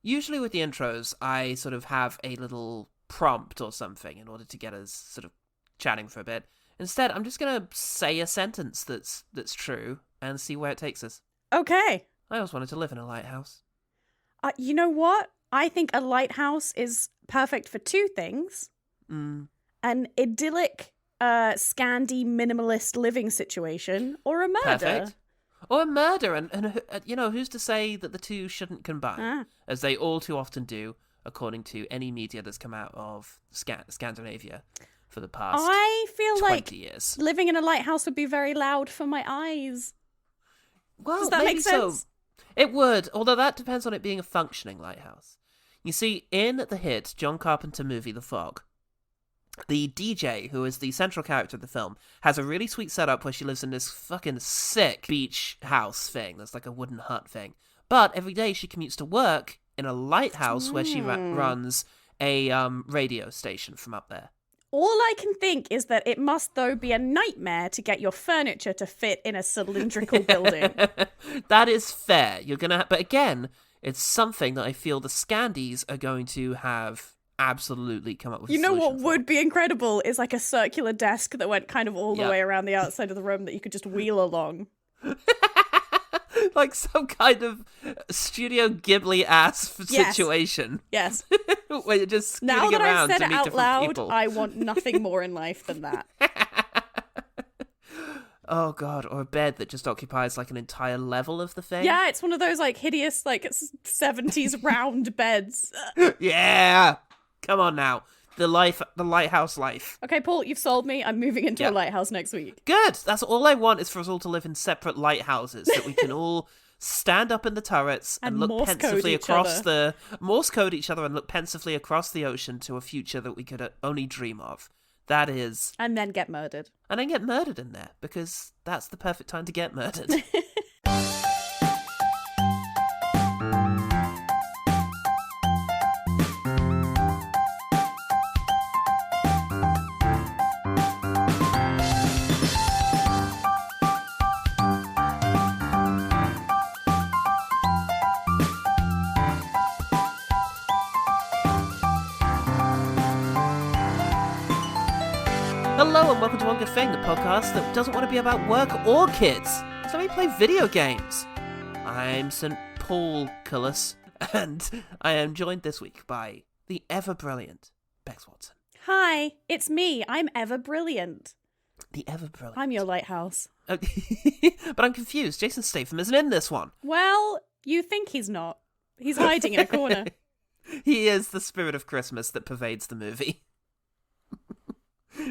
Usually with the intros, I sort of have a little prompt or something in order to get us sort of chatting for a bit. Instead, I'm just going to say a sentence that's true and see where it takes us. Okay. I always wanted to live in a lighthouse. You know what? I think a lighthouse is perfect for two things. An idyllic, Scandi minimalist living situation, or a murder. Perfect. Or a murder, and you know, who's to say that the two shouldn't combine, as they all too often do, according to any media that's come out of Scandinavia for the past I feel 20 like years. Living in a lighthouse would be very loud for my eyes. Well, Does that maybe make sense? so. It would, although that depends on it being a functioning lighthouse. You see, in the hit John Carpenter movie The Fog, the DJ, who is the central character of the film, has a really sweet setup where she lives in this fucking sick beach house thing. That's like a wooden hut thing. But every day she commutes to work in a lighthouse where she runs a radio station from up there. All I can think is that it must, though, be a nightmare to get your furniture to fit in a cylindrical building. That is fair. You're gonna, but again, it's something that I feel the Scandies are going to have absolutely come up with. You know what for. would be incredible is like a circular desk that went kind of all the way around the outside of the room that you could just wheel along. Like some kind of Studio Ghibli-ass situation. Yes. Where you're just scooting Now that around I've said to it meet out different loud, people. I want nothing more in life than that. Oh god, or a bed that just occupies like an entire level of the thing. Yeah, it's one of those like hideous like 70s round beds. Yeah! Come on now. The lighthouse life. Okay, Paul, you've sold me. I'm moving into a lighthouse next week. Good! That's all I want is for us all to live in separate lighthouses, that we can all stand up in the turrets and look Morse code pensively each across other. Morse code each other and look pensively across the ocean to a future that we could only dream of. That is... And then get murdered. And then get murdered in there, because that's the perfect time to get murdered. Hello and welcome to One Good Thing, the podcast that doesn't want to be about work or kids. So we play video games. I'm St. Paul Cullis, and I am joined this week by the ever-brilliant Becs Watson. Hi, it's me. I'm ever brilliant. The ever-brilliant. I'm your lighthouse. But I'm confused. Jason Statham isn't in this one. Well, you think he's not. He's hiding in a corner. He is the spirit of Christmas that pervades the movie.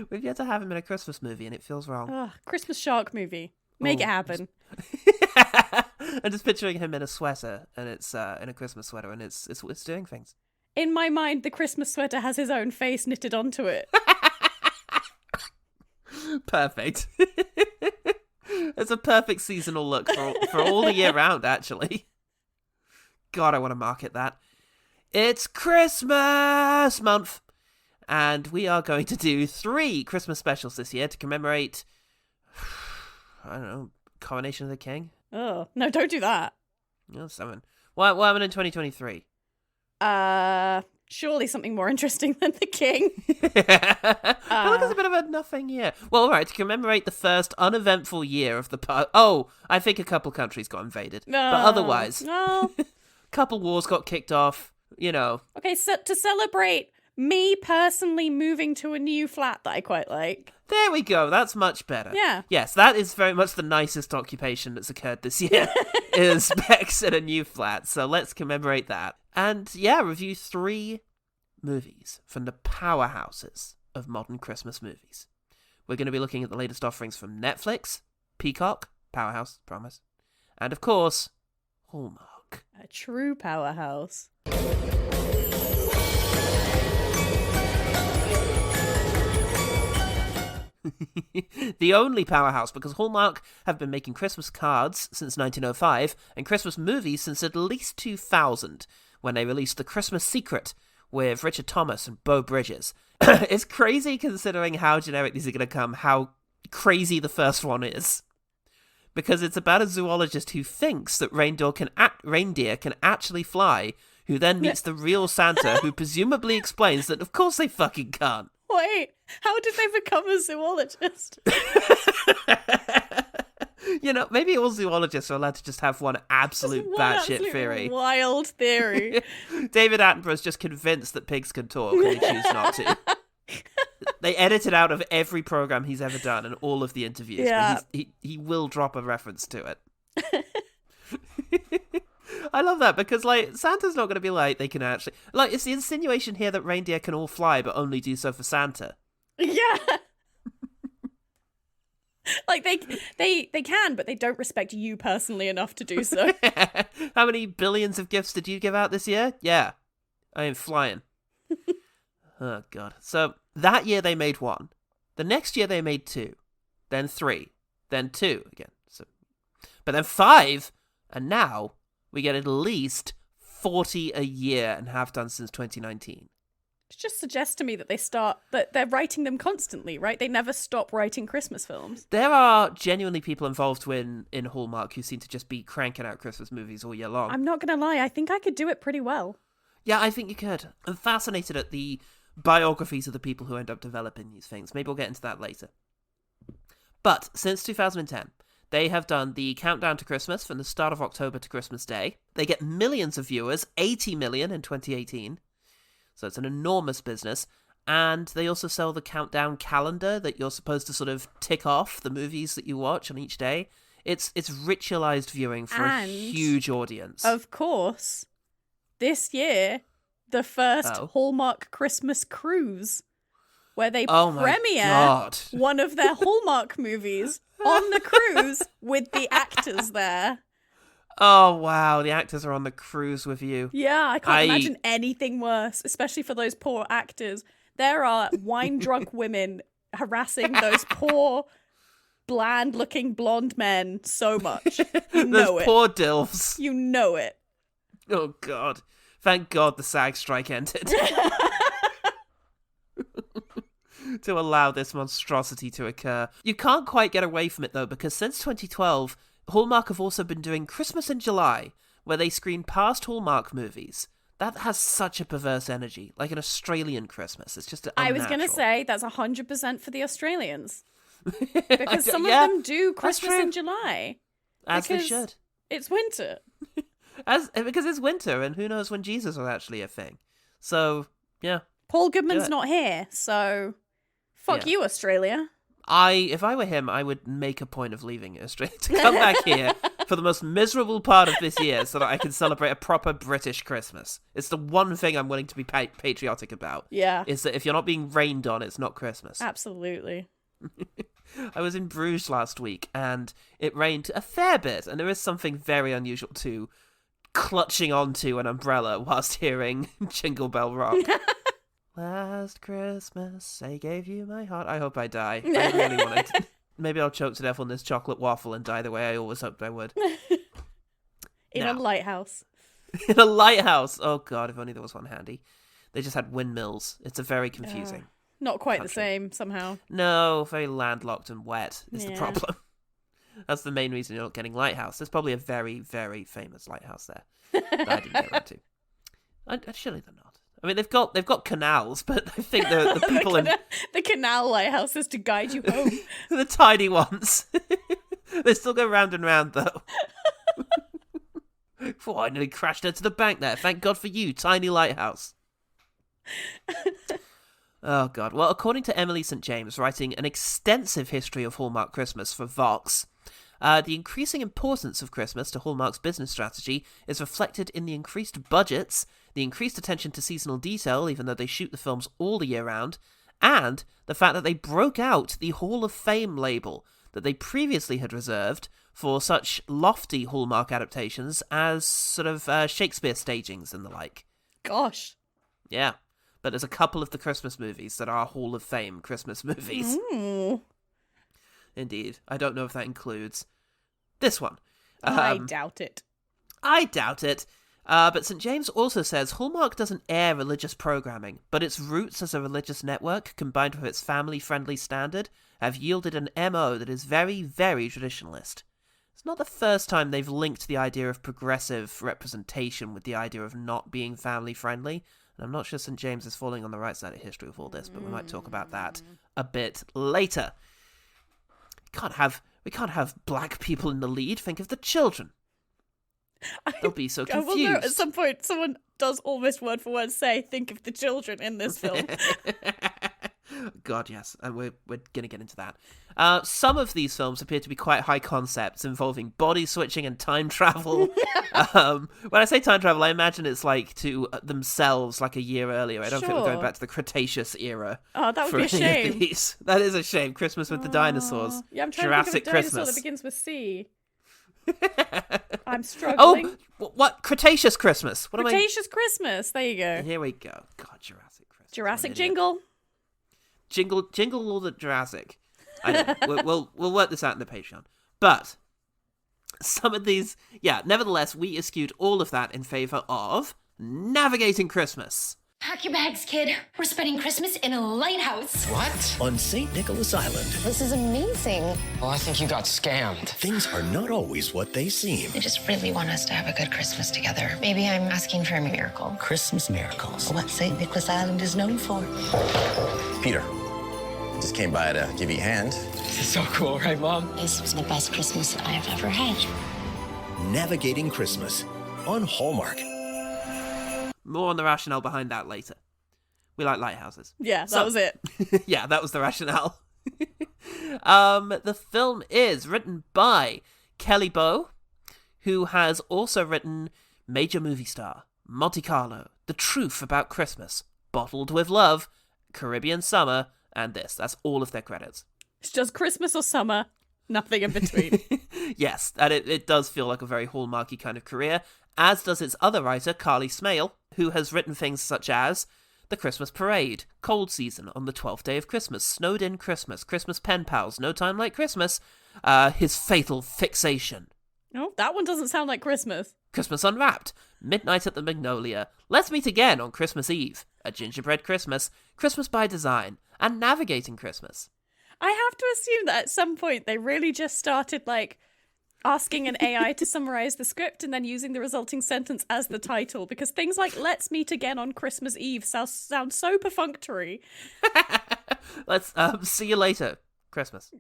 We've yet to have him in a Christmas movie, and it feels wrong. Ugh, Christmas shark movie. Make it happen. I'm just picturing him in a sweater, and it's in a Christmas sweater, and it's doing things. In my mind, the Christmas sweater has his own face knitted onto it. Perfect. It's a perfect seasonal look for all the year round, actually. God, I want to market that. It's Christmas month. And we are going to do 3 Christmas specials this year to commemorate, I don't know, Coronation of the King? Oh, no, don't do that. Oh, 7. What happened in 2023? Surely something more interesting than the king. I look, it's a bit of a nothing year. Well, all right, to commemorate the first uneventful year of the past. Oh, I think a couple countries got invaded. No. But otherwise, No. couple wars got kicked off, you know. Okay, so to celebrate me personally moving to a new flat that I quite like. There we go. That's much better. Yeah. Yes, that is very much the nicest occupation that's occurred this year, is Becs in a new flat. So let's commemorate that. And yeah, review 3 movies from the powerhouses of modern Christmas movies. We're going to be looking at the latest offerings from Netflix, Peacock, powerhouse, promise, and of course, Hallmark. A true powerhouse. The only powerhouse, because Hallmark have been making Christmas cards since 1905 and Christmas movies since at least 2000, when they released The Christmas Secret with Richard Thomas and Beau Bridges. It's crazy considering how generic these are going to come, how crazy the first one is. because it's about a zoologist who thinks that reindeer can actually fly, who then meets the real Santa, who presumably explains that of course they fucking can't. Wait, how did they become a zoologist? Maybe all zoologists are allowed to just have one absolute batshit theory. Wild theory. David Attenborough's just convinced that pigs can talk and they choose not to. They edit it out of every program he's ever done and all of the interviews. Yeah. But he will drop a reference to it. I love that because, Santa's not going to be like, they can actually... it's the insinuation here that reindeer can all fly but only do so for Santa. Yeah. They can, but they don't respect you personally enough to do so. How many billions of gifts did you give out this year? Yeah. I am flying. Oh, God. So, that year they made 1. The next year they made 2. Then 3. Then 2 again. But then 5. And now we get at least 40 a year and have done since 2019. It just suggests to me that they're writing them constantly, right? They never stop writing Christmas films. There are genuinely people involved in Hallmark who seem to just be cranking out Christmas movies all year long. I'm not going to lie, I think I could do it pretty well. Yeah, I think you could. I'm fascinated at the biographies of the people who end up developing these things. Maybe we'll get into that later. But since 2010, they have done the countdown to Christmas from the start of October to Christmas Day. They get millions of viewers, 80 million in 2018. So it's an enormous business. And they also sell the countdown calendar that you're supposed to sort of tick off the movies that you watch on each day. It's ritualized viewing for a huge audience. Of course, this year, the first Hallmark Christmas cruise, where they premiere one of their Hallmark movies on the cruise with the actors there. Oh, wow. The actors are on the cruise with you. Yeah, I can't imagine anything worse, especially for those poor actors. There are wine-drunk women harassing those poor, bland-looking blonde men so much. You know it. Those poor dilfs. You know it. Oh, God. Thank God the SAG strike ended. To allow this monstrosity to occur. You can't quite get away from it, though, because since 2012... Hallmark have also been doing Christmas in July, where they screen past Hallmark movies. That has such a perverse energy, like an Australian Christmas. It's just unnatural. I was going to say, that's 100% for the Australians. Because some of them do Christmas in July. As they should. It's winter. Because it's winter, and who knows when Jesus was actually a thing. So, yeah. Paul Goodman's not here, so fuck you, Australia. If I were him, I would make a point of leaving Australia to come back here for the most miserable part of this year so that I can celebrate a proper British Christmas. It's the one thing I'm willing to be patriotic about. Yeah. Is that if you're not being rained on, it's not Christmas. Absolutely. I was in Bruges last week and it rained a fair bit, and there is something very unusual to clutching onto an umbrella whilst hearing Jingle Bell Rock. Last Christmas, I gave you my heart. I hope I die. I really want to. Maybe I'll choke to death on this chocolate waffle and die the way I always hoped I would. In a lighthouse. In a lighthouse. Oh, God, if only there was one handy. They just had windmills. It's a very confusing. Not quite country. The same, somehow. No, very landlocked and wet is the problem. That's the main reason you're not getting lighthouse. There's probably a very, very famous lighthouse there that I didn't get around to. Surely they're not. I mean, they've got canals, but I think the people the canal lighthouse is to guide you home. The tiny ones. They still go round and round, though. Oh, I nearly crashed into the bank there. Thank God for you, tiny lighthouse. Oh, God. Well, according to Emily St. James, writing an extensive history of Hallmark Christmas for Vox, the increasing importance of Christmas to Hallmark's business strategy is reflected in the increased budgets, the increased attention to seasonal detail, even though they shoot the films all the year round, and the fact that they broke out the Hall of Fame label that they previously had reserved for such lofty Hallmark adaptations as sort of Shakespeare stagings and the like. Gosh. Yeah. But there's a couple of the Christmas movies that are Hall of Fame Christmas movies. Ooh. Indeed. I don't know if that includes this one. I doubt it. I doubt it. But St. James also says Hallmark doesn't air religious programming, but its roots as a religious network, combined with its family-friendly standard, have yielded an MO that is very, very traditionalist. it's not the first time they've linked the idea of progressive representation with the idea of not being family-friendly. And I'm not sure St. James is falling on the right side of history with all this, but we might talk about that a bit later. We can't have black people in the lead. Think of the children. They'll be so confused. I will know at some point someone does almost word for word say, think of the children in this film. God, yes. And we're going to get into that. Some of these films appear to be quite high concepts involving body switching and time travel. When I say time travel, I imagine it's like to themselves like a year earlier. I don't think we're going back to the Cretaceous era. Oh, that would be a shame. That is a shame. Christmas with the dinosaurs. Yeah, I'm trying Jurassic to think of a dinosaur Christmas. that begins with C. I'm struggling. Oh, what? Cretaceous Christmas. Cretaceous Christmas. There you go. Here we go. God, Jurassic Christmas. Jurassic Jingle. Jingle all the Jurassic. I know. We'll work this out in the Patreon. But some of these, nevertheless, we eschewed all of that in favor of Navigating Christmas. Pack your bags, kid. We're spending Christmas in a lighthouse. What? On St. Nicholas Island. This is amazing. Well, I think you got scammed. Things are not always what they seem. They just really want us to have a good Christmas together. Maybe I'm asking for a miracle. Christmas miracles. What St. Nicholas Island is known for. Peter, just came by to give you a hand. This is so cool, right, Mom? This was the best Christmas I've ever had. Navigating Christmas on Hallmark. More on the rationale behind that later. We like lighthouses. Yeah, that was it. Yeah, that was the rationale. The film is written by Kelly Bow, who has also written Major Movie Star, Monte Carlo, The Truth About Christmas, Bottled with Love, Caribbean Summer, and this. That's all of their credits. It's just Christmas or summer, nothing in between. Yes, and it does feel like a very Hallmarky kind of career, as does its other writer, Carly Smale, who has written things such as The Christmas Parade, Cold Season, On the 12th Day of Christmas, Snowed In Christmas, Christmas Pen Pals, No Time Like Christmas, His Fatal Fixation. Oh, that one doesn't sound like Christmas. Christmas Unwrapped, Midnight at the Magnolia, Let's Meet Again on Christmas Eve, A Gingerbread Christmas, Christmas by Design, and Navigating Christmas. I have to assume that at some point they really just started, like, asking an AI to summarize the script and then using the resulting sentence as the title, because things like Let's Meet Again on Christmas Eve sound so perfunctory. Let's see you later, Christmas.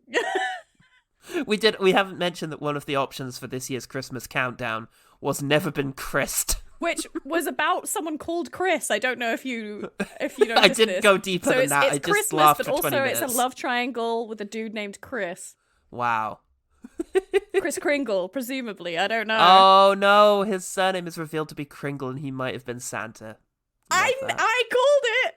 We haven't mentioned that one of the options for this year's Christmas countdown was Never Been Christ. Which was about someone called Chris. I don't know if you noticed I didn't this. go deeper than that. I just Christmas, laughed but for 20 also minutes. it's a love triangle with a dude named Chris. Wow. Chris Kringle, presumably. I don't know. Oh no, his surname is revealed to be Kringle, and he might have been Santa. I called it.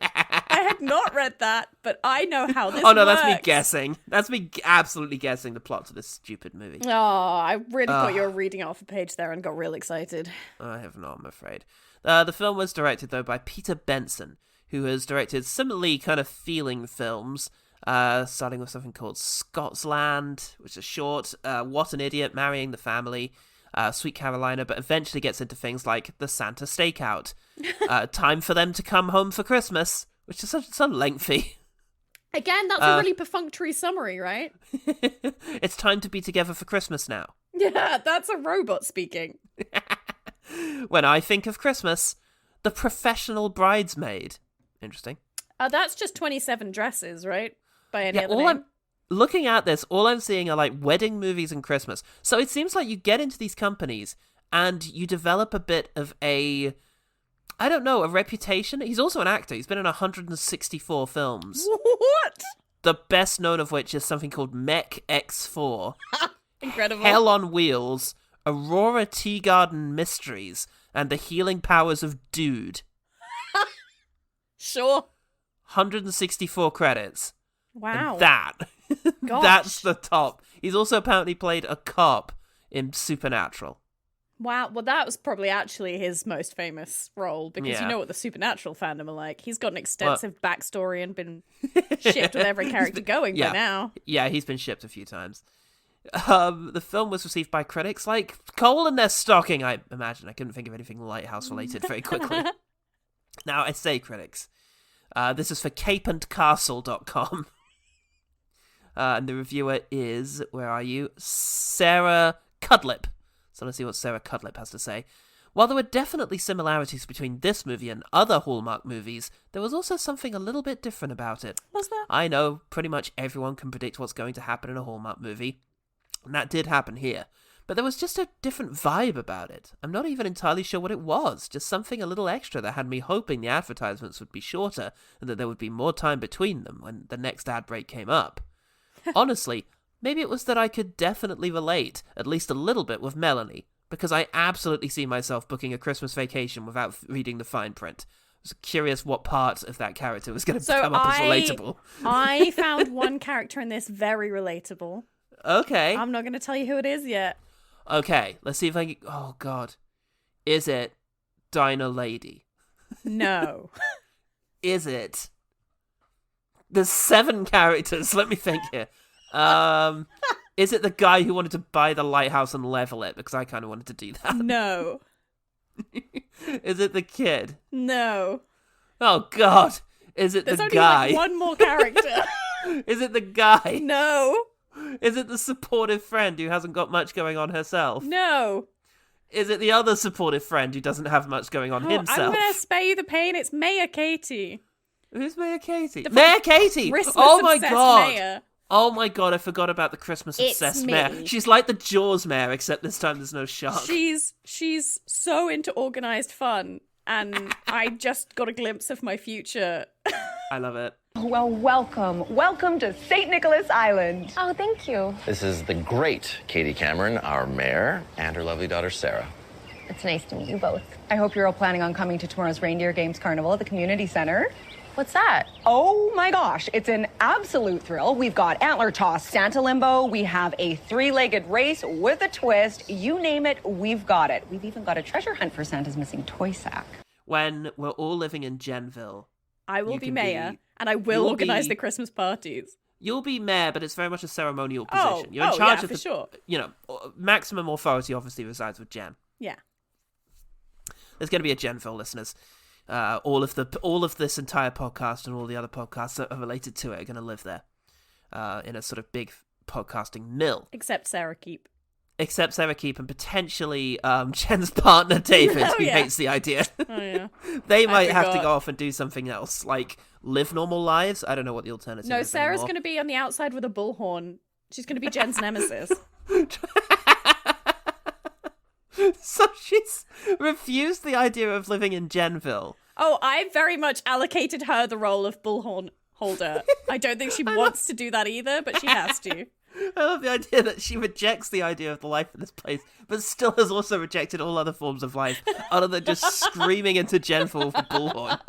I had not read that, but I know how this Oh no, works. that's me guessing. That's me absolutely guessing the plot to this stupid movie. Oh, I really thought you were reading off a page there and got real excited. I have not, I'm afraid. The film was directed, though, by Peter Benson, who has directed similarly kind of feeling films, starting with something called Scotsland, which is short, What an Idiot, Marrying the Family, Sweet Carolina, but eventually gets into things like The Santa Stakeout, Time for Them to Come Home for Christmas, which is so lengthy. Again, that's a really perfunctory summary, right? It's time to be together for Christmas now. Yeah, that's a robot speaking. When I think of Christmas, The Professional Bridesmaid. Interesting. That's just 27 dresses, right? By any other name. I'm looking at this, all I'm seeing are like wedding movies and Christmas. So it seems like you get into these companies and you develop a bit of a reputation. He's also an actor. He's been in 164 films. What? The best known of which is something called Mech X4. Incredible. Hell on Wheels, Aurora Tea Garden Mysteries, and The Healing Powers of Dude. Sure. 164 credits. Wow. And that. Gosh. That's the top. He's also apparently played a cop in Supernatural. Wow. Well, that was probably actually his most famous role, because you know what the Supernatural fandom are like. He's got an extensive backstory and been shipped with every character going by now. Yeah, he's been shipped a few times. The film was received by critics like coal in their stocking, I imagine. I couldn't think of anything Lighthouse related very quickly. Now, I say critics. This is for capeandcastle.com. And the reviewer is, where are you? Sarah Cudlip. So let's see what Sarah Cudlip has to say. While there were definitely similarities between this movie and other Hallmark movies, there was also something a little bit different about it. Was there? I know pretty much everyone can predict what's going to happen in a Hallmark movie, and that did happen here. But there was just a different vibe about it. I'm not even entirely sure what it was, just something a little extra that had me hoping the advertisements would be shorter and that there would be more time between them when the next ad break came up. Honestly, maybe it was that I could definitely relate, at least a little bit, with Melanie, because I absolutely see myself booking a Christmas vacation without reading the fine print. I was curious what part of that character was going to come up as relatable. I found one character in this very relatable. Okay. I'm not going to tell you who it is yet. Okay, let's see if I can... Oh, God. Is it Dinah Lady? No. Is it... There's 7 characters. Let me think here. Is it the guy who wanted to buy the lighthouse and level it? Because I kind of wanted to do that. No. Is it the kid? No. Oh, God. Is it There's the only guy? like one more character. Is it the guy? No. Is it the supportive friend who hasn't got much going on herself? No. Is it the other supportive friend who doesn't have much going on himself? I'm going to spare you the pain. It's Mayor Katie. Who's Mayor Katie? The Mayor Katie! Christmas Oh my obsessed God! Mayor. Oh my God, I forgot about the Christmas It's obsessed me. mayor. She's like the Jaws mayor, except this time there's no shark. She's so into organized fun, and I just got a glimpse of my future. I love it. Well, welcome. Welcome to St. Nicholas Island. Oh, thank you. This is the great Katie Cameron, our mayor, and her lovely daughter, Sarah. It's nice to meet you both. I hope you're all planning on coming to tomorrow's Reindeer Games Carnival at the community center. What's that? Oh my gosh, it's an absolute thrill. We've got antler toss, Santa limbo, we have a 3-legged race with a twist. You name it, we've got it. We've even got a treasure hunt for Santa's missing toy sack. When we're all living in Jenville, I will you be can mayor, be- and I will you'll organize be- the Christmas parties. you'll be mayor, but it's very much a ceremonial Oh, position. You're in charge of for the, sure. you know, maximum authority obviously resides with Jen. Yeah. There's going to be a Jenville, listeners. All of this entire podcast and all the other podcasts that are related to it are going to live there, in a sort of big podcasting mill. Except Sarah Keep. Except Sarah Keep and potentially Jen's partner David, Oh, who yeah. hates the idea. Oh, yeah. They might have to forgot. go off and do something else, like live normal lives. I don't know what the alternative No, is Sarah's anymore. going to be on the outside with a bullhorn. She's going to be Jen's nemesis. So she's refused the idea of living in Jenville. Oh, I very much allocated her the role of bullhorn holder. I don't think she wants to do that either, but she has to. I love the idea that she rejects the idea of the life in this place, but still has also rejected all other forms of life, other than just screaming into Jenville with a bullhorn.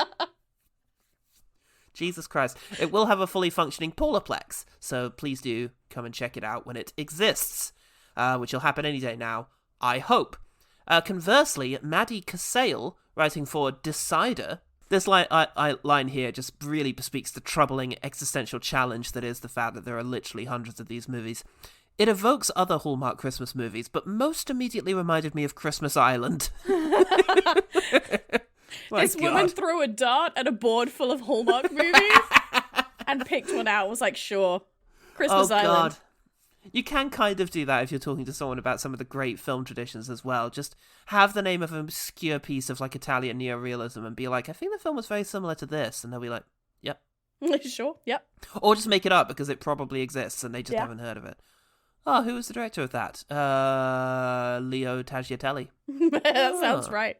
Jesus Christ. It will have a fully functioning Polarplex, so please do come and check it out when it exists, which will happen any day now, I hope. Conversely, Maddie Casale, writing for Decider, this line here just really bespeaks the troubling existential challenge that is the fact that there are literally hundreds of these movies. It evokes other Hallmark Christmas movies, but most immediately reminded me of Christmas Island. This woman threw a dart at a board full of Hallmark movies and picked one out and was like, sure, Christmas Island. God. You can kind of do that if you're talking to someone about some of the great film traditions as well. Just have the name of an obscure piece of like Italian neorealism and be like, I think the film was very similar to this. And they'll be like, yep. Sure, yep. Or just make it up because it probably exists and they just Yeah. haven't heard of it. Oh, who was the director of that? Leo Tagliatelle. That sounds right.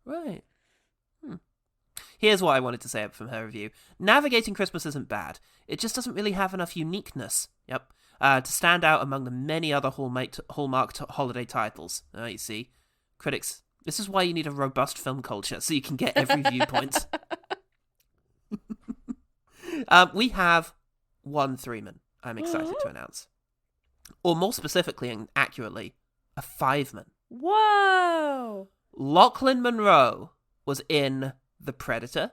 Right. Here's what I wanted to say from her review. Navigating Christmas isn't bad. It just doesn't really have enough uniqueness. Yep. To stand out among the many other Hallmark holiday titles. You see, critics, this is why you need a robust film culture, so you can get every viewpoint. We have one Threeman, I'm excited to announce. Or more specifically and accurately, a Fiveman. Whoa! Lachlan Monroe was in The Predator,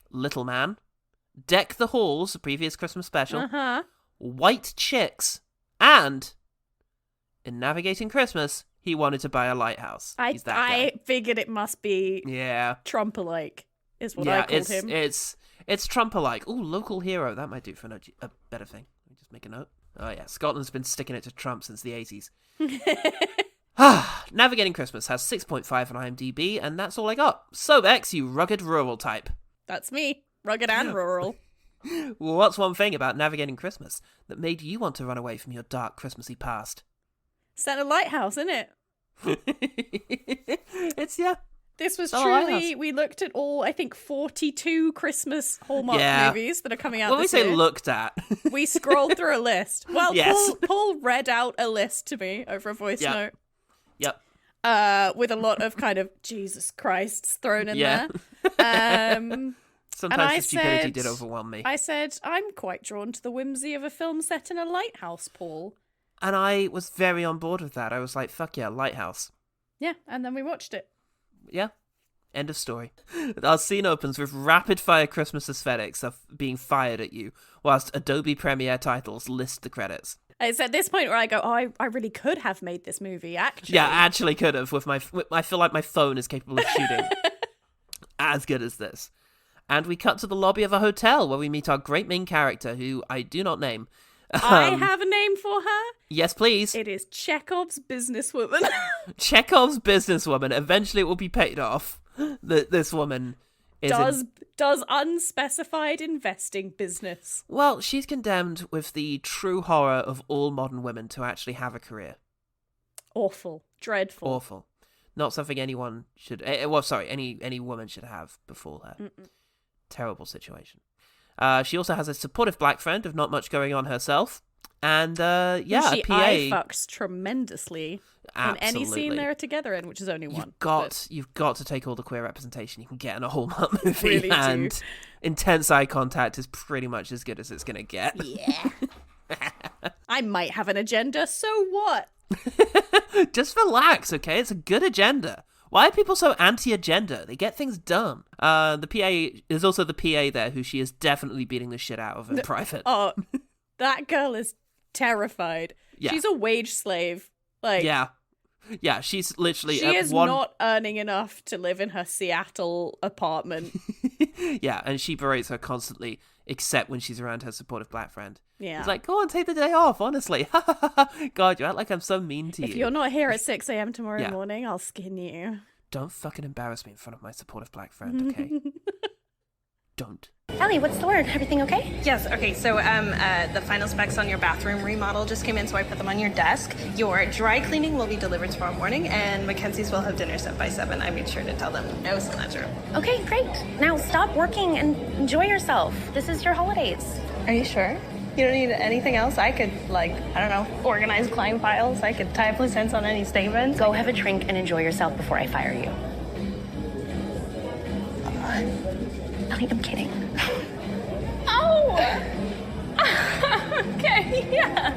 Little Man, Deck the Halls, a previous Christmas special, Uh-huh. White Chicks, and in Navigating Christmas, he wanted to buy a lighthouse. He's that guy. I figured it must be Yeah. Trump-alike, is what I called him. It's Trump-alike. Ooh, local hero. That might do for a better thing. Let me just Just make a note. Oh yeah, Scotland's been sticking it to Trump since the 80s. Navigating Christmas has 6.5 on IMDb, and that's all I got. So, Bex, you rugged rural type. That's me. Rugged and rural. What's one thing about Navigating Christmas that made you want to run away from your dark Christmassy past? Set a lighthouse, innit? It's, yeah. This was Oh, truly, lighthouse. we looked at all, I think, 42 Christmas Hallmark movies that are coming out When we this say year. looked at. We scrolled through a list. Well, Yes. Paul read out a list to me over a voice note. Yep. With a lot of kind of Jesus Christs thrown in Yeah. there. Sometimes I the stupidity said- did overwhelm me. I said, I'm quite drawn to the whimsy of a film set in a lighthouse, Paul. And I was very on board with that. I was like, fuck yeah, Lighthouse. Yeah, and then we watched it. Yeah. End of story. Our scene opens with rapid-fire Christmas aesthetics of being fired at you, whilst Adobe Premiere titles list the credits. It's at this point where I go, oh, I really could have made this movie, actually. Yeah, I actually could have. I feel like my phone is capable of shooting as good as this. And we cut to the lobby of a hotel where we meet our great main character, who I do not name. I have a name for her. Yes, please. It is Chekhov's businesswoman. Chekhov's businesswoman. Eventually it will be paid off. This woman is... does unspecified investing business. Well, she's condemned with the true horror of all modern women to actually have a career. Awful. Dreadful. Awful. Not something anyone should... any woman should have before her. Mm-mm. Terrible situation. She also has a supportive black friend of not much going on herself. And, She a PA... eye-fucks tremendously Absolutely. in any scene they're together in, which is only one. You've got to take all the queer representation you can get in a Hallmark movie. Really do. And intense eye contact is pretty much as good as it's going to get. Yeah. I might have an agenda, so what? Just relax, okay? It's a good agenda. Why are people so anti-agenda? They get things done. The PA is also the PA there, who she is definitely beating the shit out of in private. Oh, that girl is terrified. Yeah. She's a wage slave. Like, Yeah, she's literally... she is not earning enough to live in her Seattle apartment. Yeah, and she berates her constantly, except when she's around her supportive black friend. Yeah. It's like, go on, take the day off, honestly. God, you act like I'm so mean to you. If you're not here at 6 a.m. tomorrow Yeah. morning, I'll skin you. Don't fucking embarrass me in front of my supportive black friend, okay? Don't. Ellie, what's the word? Everything okay? Yes, okay, so the final specs on your bathroom remodel just came in, so I put them on your desk. Your dry cleaning will be delivered tomorrow morning, and Mackenzie's will have dinner set by 7. I made sure to tell them no Solange room. Okay, great. Now stop working and enjoy yourself. This is your holidays. Are you sure? You don't need anything else? I could, organize client files. I could tie up loose ends on any statements. Go have a drink and enjoy yourself before I fire you. Ellie, I'm kidding. Oh! Okay, yeah.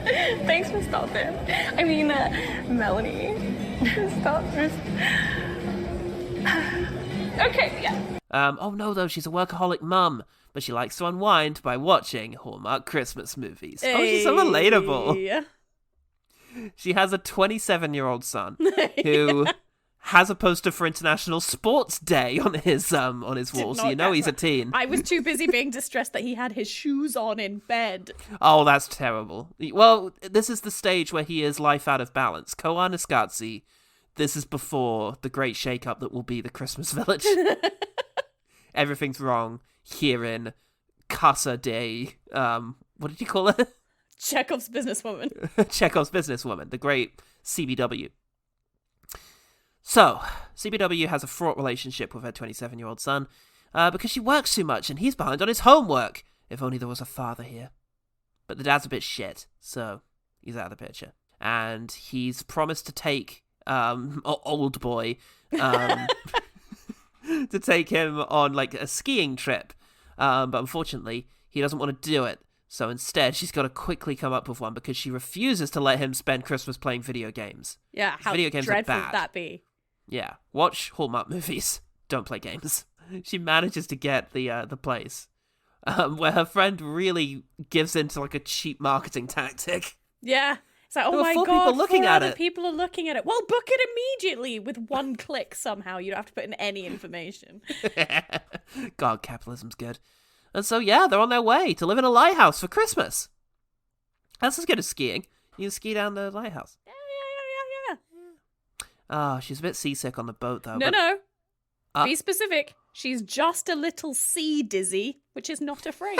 Thanks, Miss Dalton. I mean, Melanie. Miss Dalton. Okay, yeah. Oh no, though, she's a workaholic mum, but she likes to unwind by watching Hallmark Christmas movies. Oh, she's so relatable. Yeah. She has a 27-year-old son who has a poster for International Sports Day on his wall, so you know he's a teen. I was too busy being distressed that he had his shoes on in bed. Oh, that's terrible. Well, this is the stage where he is life out of balance. Koa Niskatsi, this is before the great shake-up that will be the Christmas Village. Everything's wrong here in Casa de... what did you call it? Chekhov's businesswoman. Chekhov's businesswoman, the great CBW. So, CBW has a fraught relationship with her 27-year-old son because she works too much and he's behind on his homework. If only there was a father here. But the dad's a bit shit, so he's out of the picture. And he's promised to take old boy to take him on like a skiing trip. But unfortunately, he doesn't want to do it. So instead, she's got to quickly come up with one because she refuses to let him spend Christmas playing video games. Yeah, how video games dreadful are would bad. that be? Yeah, watch Hallmark movies. Don't play games. She manages to get the place where her friend really gives into like a cheap marketing tactic. Yeah. It's like, oh There were my 4 god, people looking 4 at other it. people are looking at it. Well, book it immediately with one click somehow. You don't have to put in any information. God, capitalism's good. And so, yeah, they're on their way to live in a lighthouse for Christmas. That's as good as skiing. You can ski down the lighthouse. Yeah. Oh, she's a bit seasick on the boat, though. No. Be specific. She's just a little sea dizzy, which is not a phrase.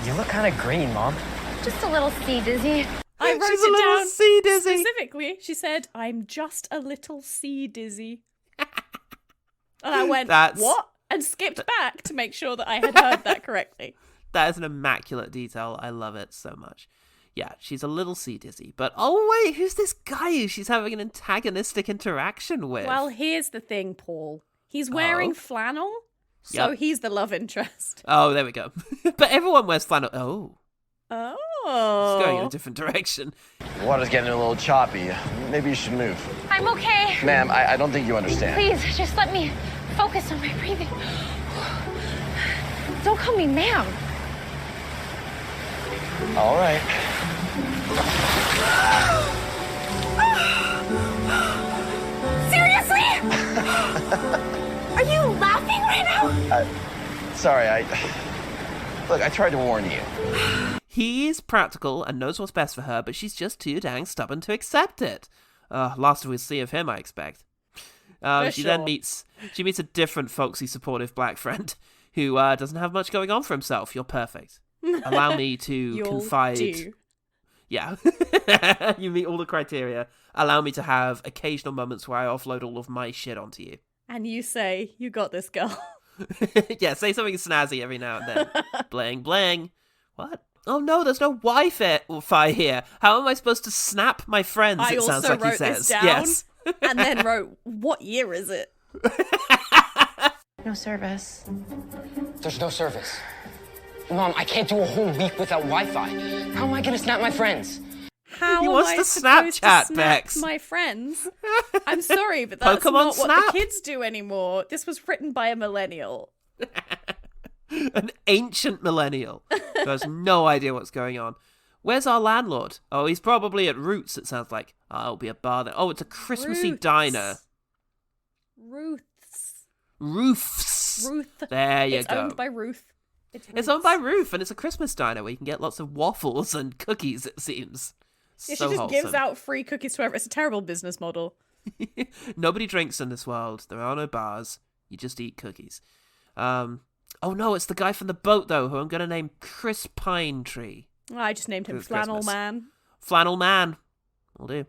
You look kind of green, Mom. Just a little sea dizzy. I wrote She's a it little down sea dizzy. specifically. She said, "I'm just a little sea dizzy." And I went, That's- what? And skipped back to make sure that I had heard that correctly. That is an immaculate detail. I love it so much. Yeah, she's a little sea dizzy. But, oh wait, who's this guy who she's having an antagonistic interaction with? Well, here's the thing, Paul. He's wearing flannel, so Yep. he's the love interest. Oh, there we go. But everyone wears flannel. Oh, Oh. it's going in a different direction. The water's getting a little choppy. Maybe you should move. I'm okay. Ma'am, I don't think you understand. Please, just let me focus on my breathing. Don't call me ma'am. All right. Seriously? Are you laughing right now? Sorry, Look, I tried to warn you. He's practical and knows what's best for her, but she's just too dang stubborn to accept it. Last we'll see of him, I expect. She then meets a different folksy, supportive black friend who doesn't have much going on for himself. You're perfect. Allow me to confide. Do. Yeah. You meet all the criteria. Allow me to have occasional moments where I offload all of my shit onto you. And you say, "You got this, girl." Yeah, say something snazzy every now and then. Bling, bling. What? Oh no, there's no Wi-Fi here. How am I supposed to snap my friends? I It sounds also like he wrote says. this down Yes. and then wrote, "What year is it?" No service. There's no service. Mom, I can't do a whole week without Wi-Fi. How am I gonna snap my friends? How He am wants I to supposed Snapchat, to snap Bex. my friends? I'm sorry, but that's Pokemon not what Snap. the kids do anymore. This was written by a millennial. An ancient millennial who has no idea what's going on. Where's our landlord? Oh, he's probably at Roots, it sounds like. Oh, it'll be a bar there. Oh, it's a Christmassy Roots. diner. Ruth's. Ruth. There you It's go. owned by Ruth. It's owned by Ruth, and it's a Christmas diner where you can get lots of waffles and cookies, it seems. Yeah, So she just wholesome. gives out free cookies to whoever. It's a terrible business model. Nobody drinks in this world. There are no bars. You just eat cookies. Oh no, it's the guy from the boat, though, who I'm going to name Chris Pine Tree. I just named him It's Flannel Christmas. Man. Flannel Man. Will do.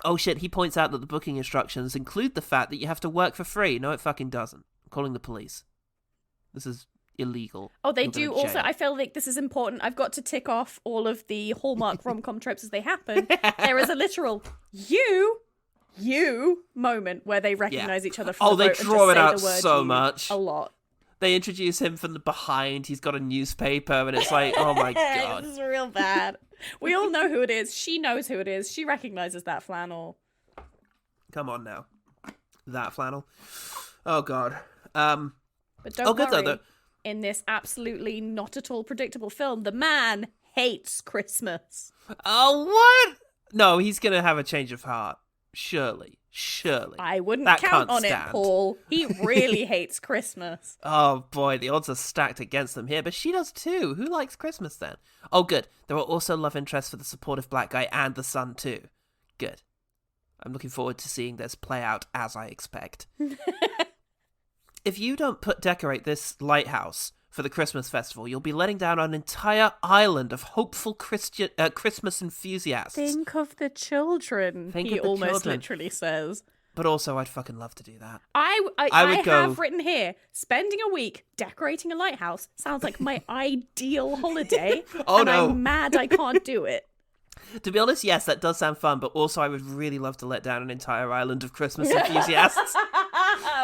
Oh shit, he points out that the booking instructions include the fact that you have to work for free. No, it fucking doesn't. I'm calling the police. This is illegal. Oh, they You're do going to also. jail. I feel like this is important. I've got to tick off all of the Hallmark rom-com tropes as they happen. There is a literal you moment where they recognize each other from Oh, the they boat and draw just it say out the word so you much. a lot. They introduce him from the behind. He's got a newspaper, and it's like, oh my god. This is real bad. We all know who it is. She knows who it is. She recognizes that flannel. Come on now. That flannel. Oh god. But don't good, though, worry. In this absolutely not at all predictable film, the man hates Christmas. Oh, what? No, he's gonna have a change of heart. Surely. I wouldn't That count can't on stand. it, Paul. He really hates Christmas. Oh boy, the odds are stacked against them here, but she does too. Who likes Christmas then? Oh good, there are also love interests for the supportive black guy and the son too. Good. I'm looking forward to seeing this play out as I expect. If you don't decorate this lighthouse for the Christmas festival, you'll be letting down an entire island of hopeful Christmas enthusiasts. Think of the children, Think he of the almost children. literally says. But also, I'd fucking love to do that. I would go- have written here, spending a week decorating a lighthouse sounds like my ideal holiday. Oh, and no. I'm mad I can't do it. To be honest, yes, that does sound fun, but also I would really love to let down an entire island of Christmas enthusiasts.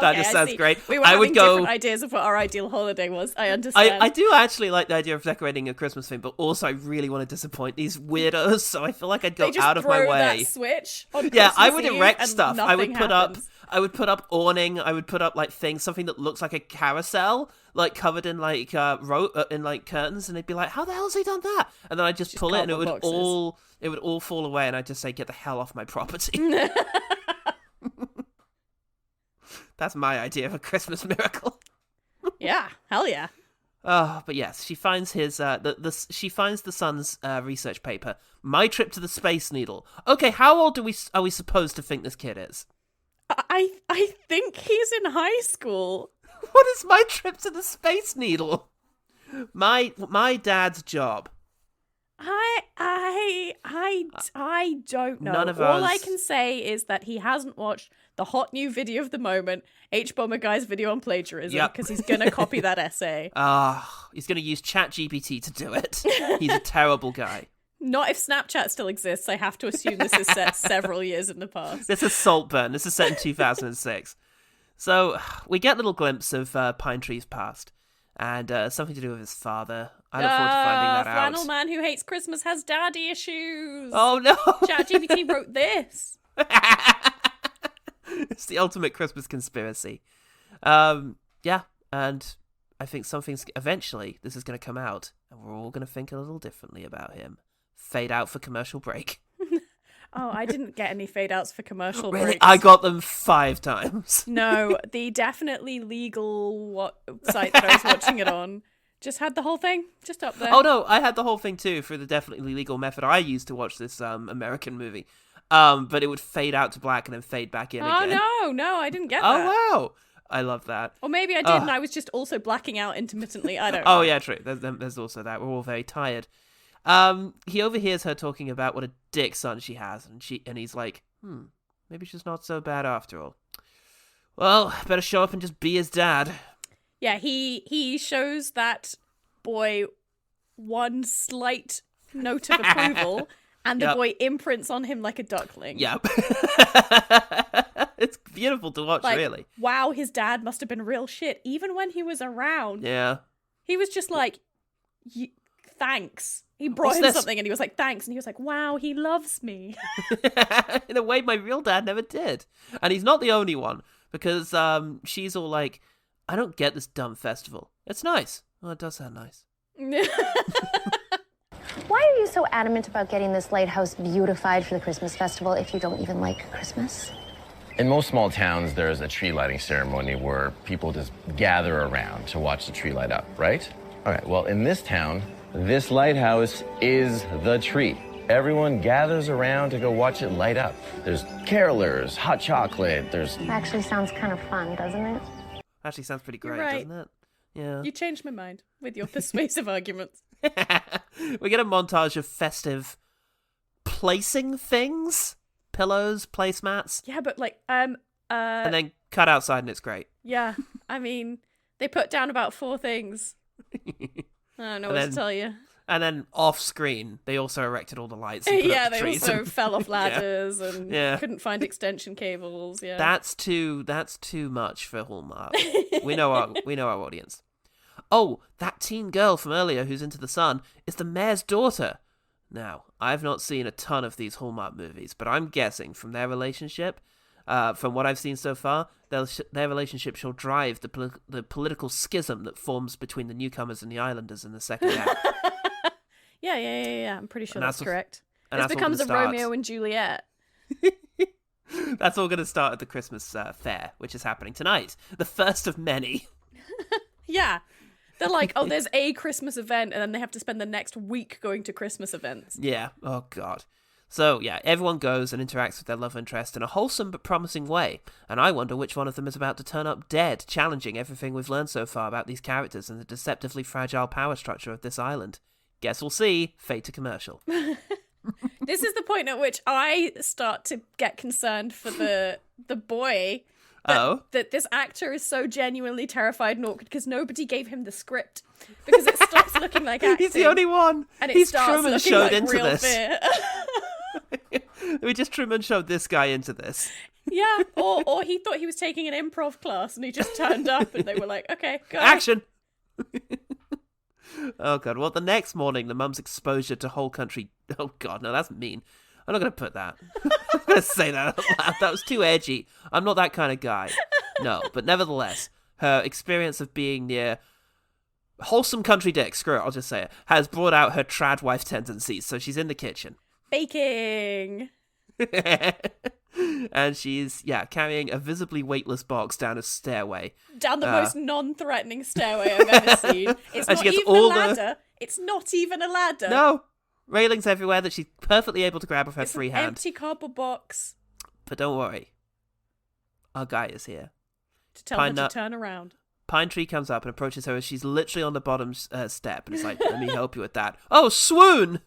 That just sounds great. We were I having would go. different ideas of what our ideal holiday was. I understand. I do actually like the idea of decorating a Christmas thing, but also I really want to disappoint these weirdos, so I feel like I'd go They just out of my throw way. that switch on Yeah, I Christmas would Eve erect and stuff. I would nothing put up. happens. I would put up awning. I would put up like things, something that looks like a carousel, like covered in like in like curtains, and they'd be like, "How the hell's he done that?" And then I'd just pull it, and it would cardboard boxes. all fall away, and I'd just say, "Get the hell off my property." That's my idea of a Christmas miracle. Yeah, hell yeah. But yes, she finds his she finds the son's research paper. My Trip to the Space Needle. Okay, how old are we supposed to think this kid is? I think he's in high school. What is My Trip to the Space Needle? My dad's job. I don't know. None of All us. I can say is that he hasn't watched the hot new video of the moment, H-Bomber Guy's video on plagiarism, because he's going to copy that essay. He's going to use ChatGPT to do it. He's a terrible guy. Not if Snapchat still exists. I have to assume this is set several years in the past. This is Saltburn. This is set in 2006. So we get a little glimpse of Pine Tree's past and something to do with his father. I look forward to finding that out. Flannel man who hates Christmas has daddy issues. Oh no! ChatGPT wrote this. It's the ultimate Christmas conspiracy. Yeah, and I think eventually this is going to come out, and we're all going to think a little differently about him. Fade out for commercial break. Oh, I didn't get any fade outs for commercial Really? breaks. I got them 5 times. No, the definitely legal site that I was watching it on just had the whole thing just up there. Oh no, I had the whole thing too through the definitely legal method I used to watch this American movie. But it would fade out to black and then fade back in again. Oh no, I didn't get that. Oh wow, I love that. Or maybe I did and I was just also blacking out intermittently. I don't know. Oh yeah, true. There's also that. We're all very tired. He overhears her talking about what a dick son she has, and he's like, maybe she's not so bad after all. Well, better show up and just be his dad. Yeah, he shows that boy one slight note of approval, and the boy imprints on him like a duckling. Yep. It's beautiful to watch, really. Wow, his dad must have been real shit, even when he was around. Yeah. He was just like, thanks. He brought him something and he was like, thanks. And he was like, wow, he loves me. In a way my real dad never did. And he's not the only one, because she's all like, I don't get this dumb festival. It's nice. Well, it does sound nice. Why are you so adamant about getting this lighthouse beautified for the Christmas festival if you don't even like Christmas? In most small towns, there's a tree lighting ceremony where people just gather around to watch the tree light up, right? All right, well, in this town, this lighthouse is the tree. Everyone gathers around to go watch it light up. There's carolers, hot chocolate, there's... Actually sounds kind of fun, doesn't it? Actually sounds pretty great, right. doesn't it? Yeah. You changed my mind with your persuasive arguments. We get a montage of festive placing things. Pillows, placemats. Yeah, but like, and then cut outside and it's great. Yeah, I mean, they put down about 4 things. I don't know what to tell you. And then off screen, they also erected all the lights. And Yeah, put up the they trees also and... fell off ladders and couldn't find extension cables. Yeah, That's too much for Hallmark. we know our audience. Oh, that teen girl from earlier who's into the sun is the mayor's daughter. Now, I've not seen a ton of these Hallmark movies, but I'm guessing from their relationship, from what I've seen so far, their relationship shall drive the political schism that forms between the newcomers and the islanders in the second act. Yeah. I'm pretty sure that's correct. And this becomes a Romeo and Juliet. That's all going to start at the Christmas fair, which is happening tonight. The first of many. Yeah. They're like, oh, there's a Christmas event, and then they have to spend the next week going to Christmas events. Yeah. Oh, God. So, yeah, everyone goes and interacts with their love interest in a wholesome but promising way, and I wonder which one of them is about to turn up dead, challenging everything we've learned so far about these characters and the deceptively fragile power structure of this island. Guess we'll see. Fade to commercial. This is the point at which I start to get concerned for the boy. That this actor is so genuinely terrified and awkward because nobody gave him the script. Because it stops looking like acting. He's the only one. And He's starts Truman looking showed like into real this. fear. We just Truman showed this guy into this. Yeah, or he thought he was taking an improv class and he just turned up and they were like, okay, go. Action! Oh, God. Well, the next morning, the mum's exposure to whole country... Oh, God, no, that's mean. I'm not going to put that. I'm going to say that out loud. That was too edgy. I'm not that kind of guy. No, but nevertheless, her experience of being near wholesome country dick, screw it, I'll just say it, has brought out her trad wife tendencies, so she's in the kitchen. Baking. And she's, carrying a visibly weightless box down a stairway. Down the most non-threatening stairway I've ever seen. It's And not she gets even a all ladder. It's not even a ladder. No! Railings everywhere that she's perfectly able to grab with her It's free an hand. empty cardboard box But don't worry. Our guy is here. to tell Pine her Nut- to turn around. Pine Tree comes up and approaches her as she's literally on the bottom step. And it's like, let me help you with that. Oh, swoon!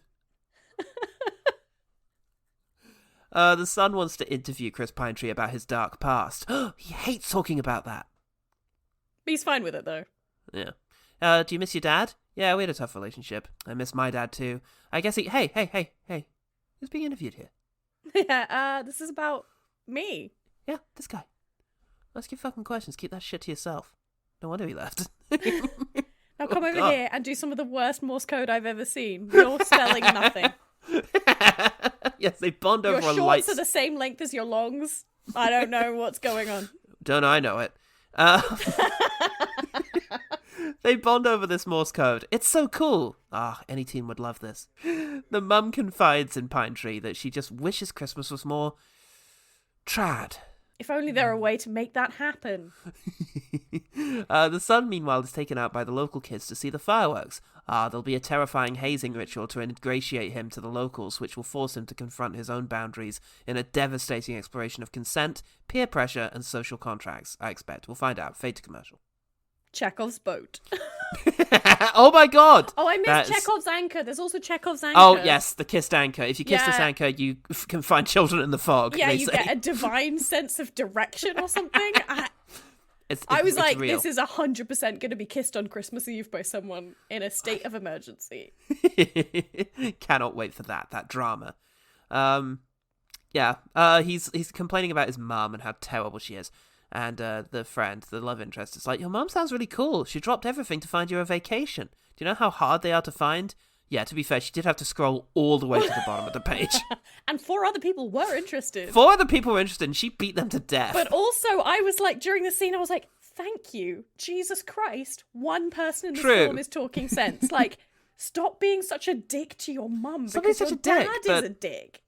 The son wants to interview Chris Pine Tree about his dark past. He hates talking about that. He's fine with it, though. Yeah. Do you miss your dad? Yeah, we had a tough relationship. I miss my dad too. I guess he... Hey. Who's being interviewed here? Yeah, this is about me. Yeah, this guy. Ask your fucking questions. Keep that shit to yourself. No wonder he left. Now come over God. here and do some of the worst Morse code I've ever seen. You're spelling nothing. Yes, they bond over Your a shorts light... are the same length as your longs. I don't know what's going on. Don't I know it? They bond over this Morse code. It's so cool. Any teen would love this. The mum confides in Pine Tree that she just wishes Christmas was more... trad. If only there were a way to make that happen. The son, meanwhile, is taken out by the local kids to see the fireworks. There'll be a terrifying hazing ritual to ingratiate him to the locals, which will force him to confront his own boundaries in a devastating exploration of consent, peer pressure, and social contracts, I expect. We'll find out. Fade to commercial. Chekhov's boat. Oh my god! Oh, I missed Chekhov's anchor. There's also Chekhov's anchor. Oh, yes, the kissed anchor. If you kiss this Yeah. anchor, you can find children in the fog. Yeah, they you say. get a divine sense of direction or something. It's I was like, real. this is 100% going to be kissed on Christmas Eve by someone in a state of emergency. Cannot wait for that drama. He's complaining about his mum and how terrible she is. And the love interest, is like, your mum sounds really cool. She dropped everything to find you a vacation. Do you know how hard they are to find? Yeah, to be fair, she did have to scroll all the way to the bottom of the page. And 4 other people were interested. 4 other people were interested, and she beat them to death. But also, I was like, during the scene, I was like, thank you. Jesus Christ. One person in this True. film is talking sense. Like, stop being such a dick to your mum Stop being because such your a dick, dad but- is a dick.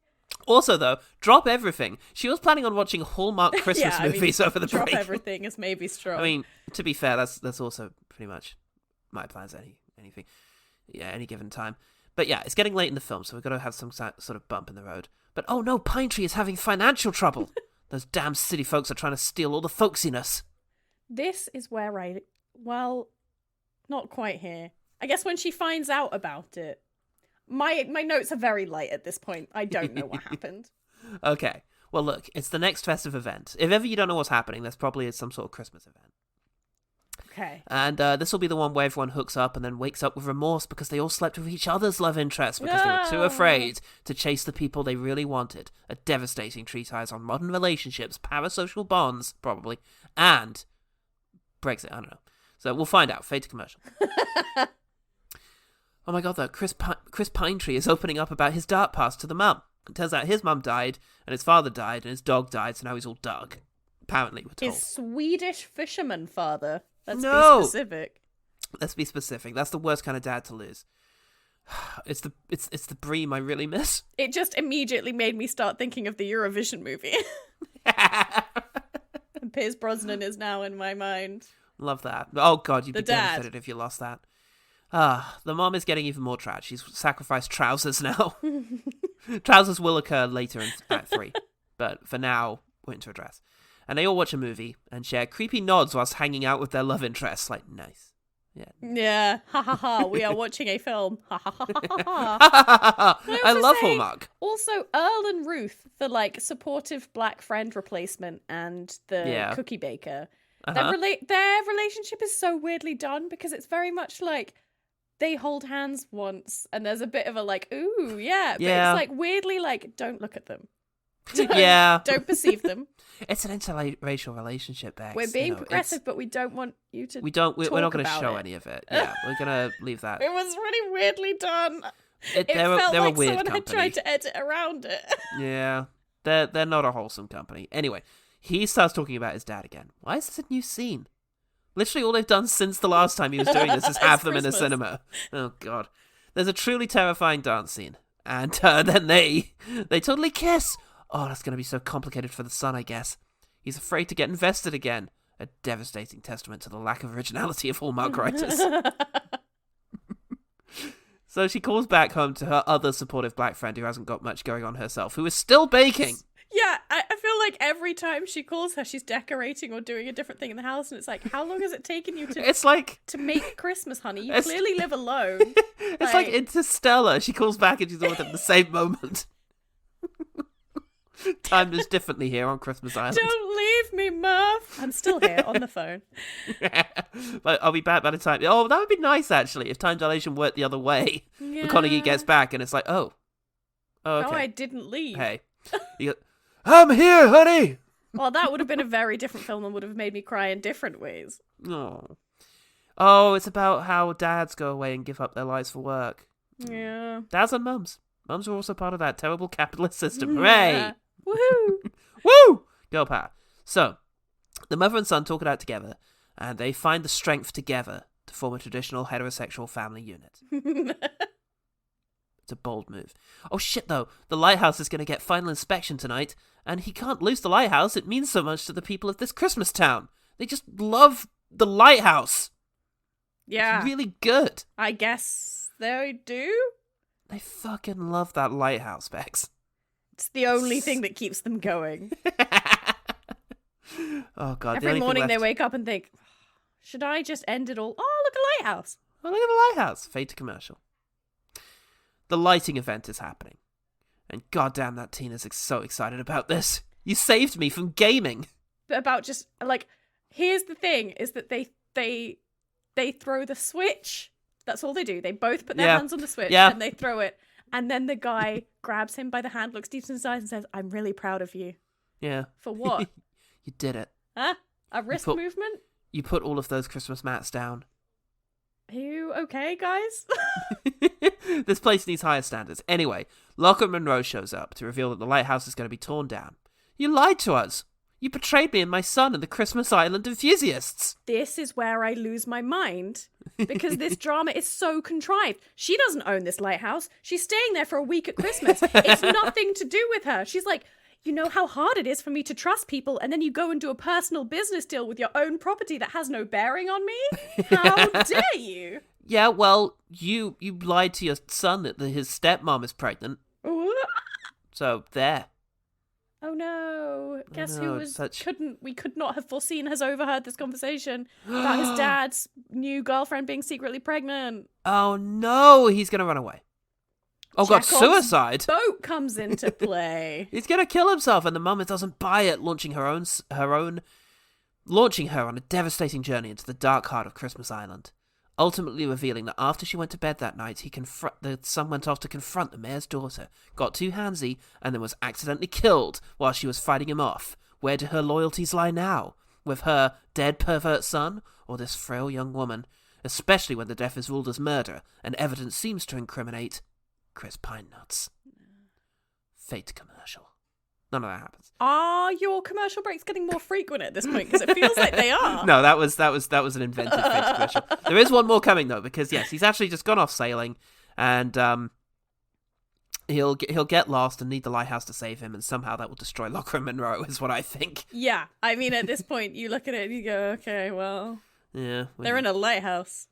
Also, though, drop everything. She was planning on watching Hallmark Christmas Yeah, I mean, movies over the drop break. everything is maybe strong. I mean, to be fair, that's also pretty much my plans. Anything, any given time. But yeah, it's getting late in the film, so we've got to have some sort of bump in the road. But oh no, Pine Tree is having financial trouble. Those damn city folks are trying to steal all the folksiness. This is where well, not quite here. I guess when she finds out about it, my notes are very light at this point. I don't know what happened. Okay, well look, it's the next festive event. If ever you don't know what's happening, there's probably some sort of Christmas event. Okay. And this will be the one where everyone hooks up and then wakes up with remorse because they all slept with each other's love interests because they were too No. afraid to chase the people they really wanted. A devastating treatise on modern relationships, parasocial bonds, probably, and Brexit. I don't know. So we'll find out. Fade to commercial. Oh my god, though, Chris Pine Tree is opening up about his dark past to the mum. It turns out his mum died, and his father died, and his dog died, so now he's all dark. Apparently, we're told. His Swedish fisherman father. Let's No. be specific. Let's be specific. That's the worst kind of dad to lose. It's the Bream I really miss. It just immediately made me start thinking of the Eurovision movie. And Piers Brosnan is now in my mind. Love that. Oh god, you'd The be dad. devastated if you lost that. The mom is getting even more trash. She's sacrificed trousers now. Trousers will occur later in Act 3, but for now, winter dress. And they all watch a movie and share creepy nods whilst hanging out with their love interests. Like, nice. Yeah. Yeah. Ha ha ha. We are watching a film. Ha ha ha ha ha. Can I also love say, Hallmark. Also, Earl and Ruth, the like supportive black friend replacement, and the cookie baker. Uh-huh. Their relationship is so weirdly done because it's very much like they hold hands once, and there's a bit of a like, ooh, yeah, but Yeah. it's like weirdly like, don't look at them. Yeah. Don't perceive them. It's an interracial relationship, Bex. We're being it's- progressive, but we don't want you to. We're not going to about show it. any of it. Yeah, we're going to leave that. It was really weirdly done. It They're felt a like weird someone had company. tried to edit around it. Yeah, they're not a wholesome company. Anyway, he starts talking about his dad again. Why is this a new scene? Literally all they've done since the last time he was doing this is have them in a Christmas. cinema. Oh, God. There's a truly terrifying dance scene. And then they totally kiss. Oh, that's going to be so complicated for the son, I guess. He's afraid to get invested again. A devastating testament to the lack of originality of Hallmark writers. So she calls back home to her other supportive black friend who hasn't got much going on herself, who is still baking. Yeah, I feel like every time she calls her, she's decorating or doing a different thing in the house, and it's like, how long has it taken you to make Christmas, honey? You clearly live alone. It's like Interstellar. She calls back and she's all at the same moment. Timed as differently here on Christmas Island. Don't leave me, Murph. I'm still here on the phone. But I'll be back by the time. Oh, that would be nice actually if time dilation worked the other way. Yeah. McConaughey gets back and it's like, oh, okay. No, I didn't leave. Hey, I'm here, honey. Well, that would have been a very different film and would have made me cry in different ways. Oh, it's about how dads go away and give up their lives for work. Yeah. Dads and mums. Mums are also part of that terrible capitalist system. Hooray! Yeah. Woohoo! Woo! Girl power. So, the mother and son talk it out together, and they find the strength together to form a traditional heterosexual family unit. It's a bold move. Oh shit though, the lighthouse is going to get final inspection tonight, and he can't lose the lighthouse. It means so much to the people of this Christmas town. They just love the lighthouse. Yeah. It's really good. I guess they do. They fucking love that lighthouse, Bex. It's the only thing that keeps them going. Oh god. Every morning they wake up and think, should I just end it all? Oh, look, a lighthouse. Oh, look at the lighthouse. Fade to commercial. The lighting event is happening. And goddamn, that Tina's so excited about this. You saved me from gaming. But about just, like, here's the thing, is that they throw the switch. That's all they do. They both put their hands on the switch and they throw it. And then the guy grabs him by the hand, looks deep in his eyes and says, I'm really proud of you. Yeah. For what? You did it. Huh? A wrist movement? You put all of those Christmas mats down. Are you okay, guys? This place needs higher standards. Anyway, Lachlan Monroe shows up to reveal that the lighthouse is going to be torn down. You lied to us. You betrayed me and my son and the Christmas Island enthusiasts. This is where I lose my mind. Because this drama is so contrived. She doesn't own this lighthouse. She's staying there for a week at Christmas. It's nothing to do with her. She's like, you know how hard it is for me to trust people, and then you go and do a personal business deal with your own property that has no bearing on me? How dare you? Yeah, well, you lied to your son that his stepmom is pregnant. So, there. Oh no. Guess who we could not have foreseen has overheard this conversation about his dad's new girlfriend being secretly pregnant. Oh no, he's going to run away. Oh god, suicide! Boat comes into play. He's gonna kill himself, and the mum doesn't buy it, launching her on a devastating journey into the dark heart of Christmas Island. Ultimately revealing that after she went to bed that night, the son went off to confront the mayor's daughter, got too handsy, and then was accidentally killed while she was fighting him off. Where do her loyalties lie now? With her dead pervert son, or this frail young woman? Especially when the death is ruled as murder, and evidence seems to incriminate Chris Pine Nuts. Fate commercial. None of that happens. Are your commercial breaks getting more frequent at this point? Because it feels like they are. No, that was an invented fate commercial. There is one more coming though, because yes, he's actually just gone off sailing, and he'll get lost and need the lighthouse to save him, and somehow that will destroy Lachlan Monroe, is what I think. Yeah, I mean, at this point, you look at it and you go, okay, well, yeah, they're in a lighthouse.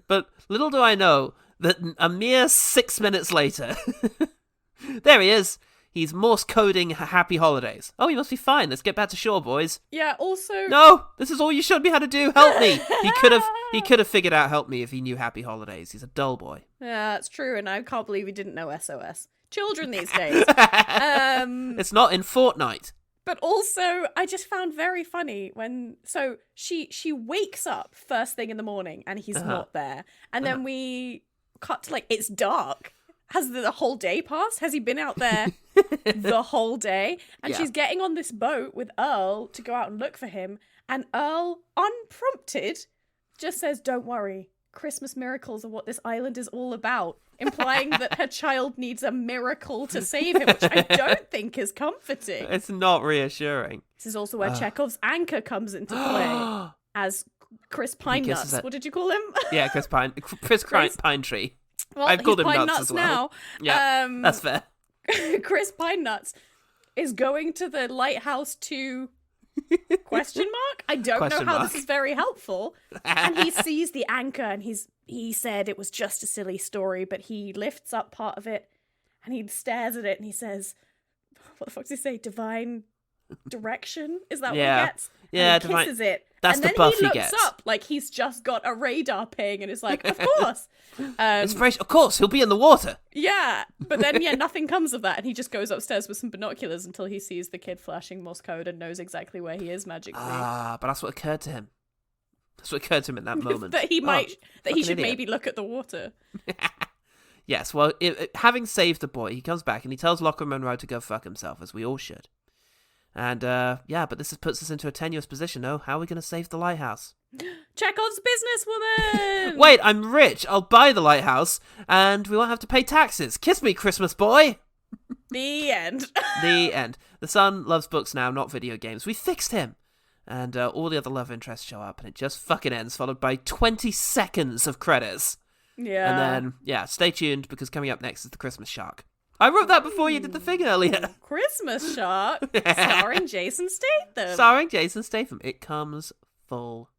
But little do I know that a mere 6 minutes later, there he is. He's Morse coding happy holidays. Oh, he must be fine. Let's get back to shore, boys. Yeah, also... No! This is all you showed me how to do. Help me! He could have figured out help me if he knew happy holidays. He's a dull boy. Yeah, that's true, and I can't believe he didn't know SOS. Children these days. It's not in Fortnite. But also, I just found very funny when... So, she wakes up first thing in the morning, and he's not there. And then we cut to, like, it's dark. Has the whole day passed? Has he been out there the whole day? And she's getting on this boat with Earl to go out and look for him. And Earl, unprompted, just says, don't worry. Christmas miracles are what this island is all about. Implying that her child needs a miracle to save him, which I don't think is comforting. It's not reassuring. This is also where Chekhov's anchor comes into play. As Chris Pine Nuts. What did you call him? Yeah, Chris Pine Tree. Well, I've called him Pine Nuts as well. Now. Yeah, that's fair. Chris Pine Nuts is going to the lighthouse to question mark? I don't know how this is very helpful. And he sees the anchor and he said it was just a silly story, but he lifts up part of it and he stares at it and he says, what the fuck does he say? Divine direction? Is that what he gets? Yeah, and he kisses it. That's and the then buff he looks gets. up like he's just got a radar ping and is like, of course. Inspiration, of course, he'll be in the water. Yeah, but then nothing comes of that, and he just goes upstairs with some binoculars until he sees the kid flashing Morse code and knows exactly where he is magically. But that's what occurred to him. That's what occurred to him in that moment. that he should idiot. maybe look at the water. Yes, well, having saved the boy, he comes back and he tells Lachlan Monroe to go fuck himself, as we all should. And, but this puts us into a tenuous position, no? How are we going to save the lighthouse? Chekhov's businesswoman! Wait, I'm rich. I'll buy the lighthouse, and we won't have to pay taxes. Kiss me, Christmas boy! The end. The end. The son loves books now, not video games. We fixed him! And all the other love interests show up, and it just fucking ends, followed by 20 seconds of credits. Yeah. And then, stay tuned, because coming up next is the Christmas Shark. I wrote that before you did the thing earlier. Christmas Shark, starring Jason Statham. Starring Jason Statham. It comes full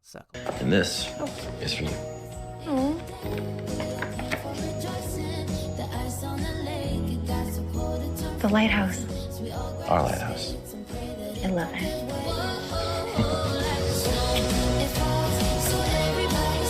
circle. And this is for you. The lighthouse. Our lighthouse. I love it.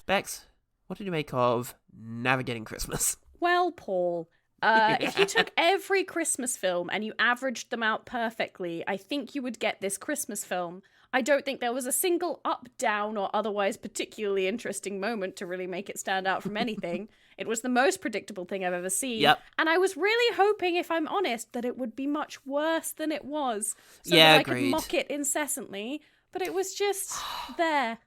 Bex, what did you make of Navigating Christmas? Well, Paul, if you took every Christmas film and you averaged them out perfectly, I think you would get this Christmas film. I don't think there was a single up, down, or otherwise particularly interesting moment to really make it stand out from anything. It was the most predictable thing I've ever seen. Yep. And I was really hoping, if I'm honest, that it would be much worse than it was. So Yeah, that I agreed. could mock it incessantly. But it was just there.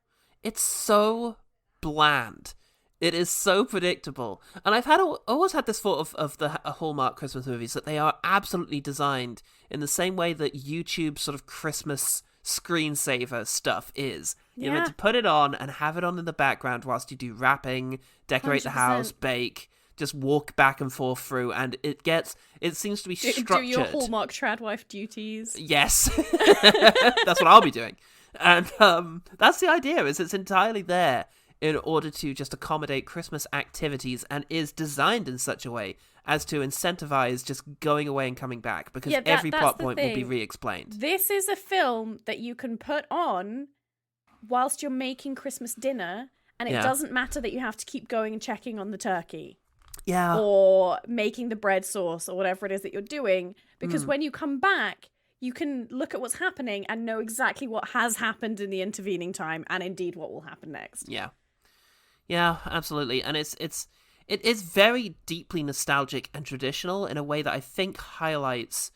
It's so bland. It is so predictable. And I've always had this thought of the Hallmark Christmas movies, that they are absolutely designed in the same way that YouTube sort of Christmas screensaver stuff is. You're meant to put it on and have it on in the background whilst you do wrapping, decorate the 100%. house, bake, just walk back and forth through, and it seems to be structured. Do your Hallmark tradwife duties. Yes. That's what I'll be doing. And that's the idea, is it's entirely there in order to just accommodate Christmas activities, and is designed in such a way as to incentivize just going away and coming back, because every plot point will be re-explained. This is a film that you can put on whilst you're making Christmas dinner, and it doesn't matter that you have to keep going and checking on the turkey. Yeah. Or making the bread sauce or whatever it is that you're doing, because when you come back, you can look at what's happening and know exactly what has happened in the intervening time, and indeed what will happen next. Yeah. Yeah, absolutely. And it is very deeply nostalgic and traditional in a way that I think highlights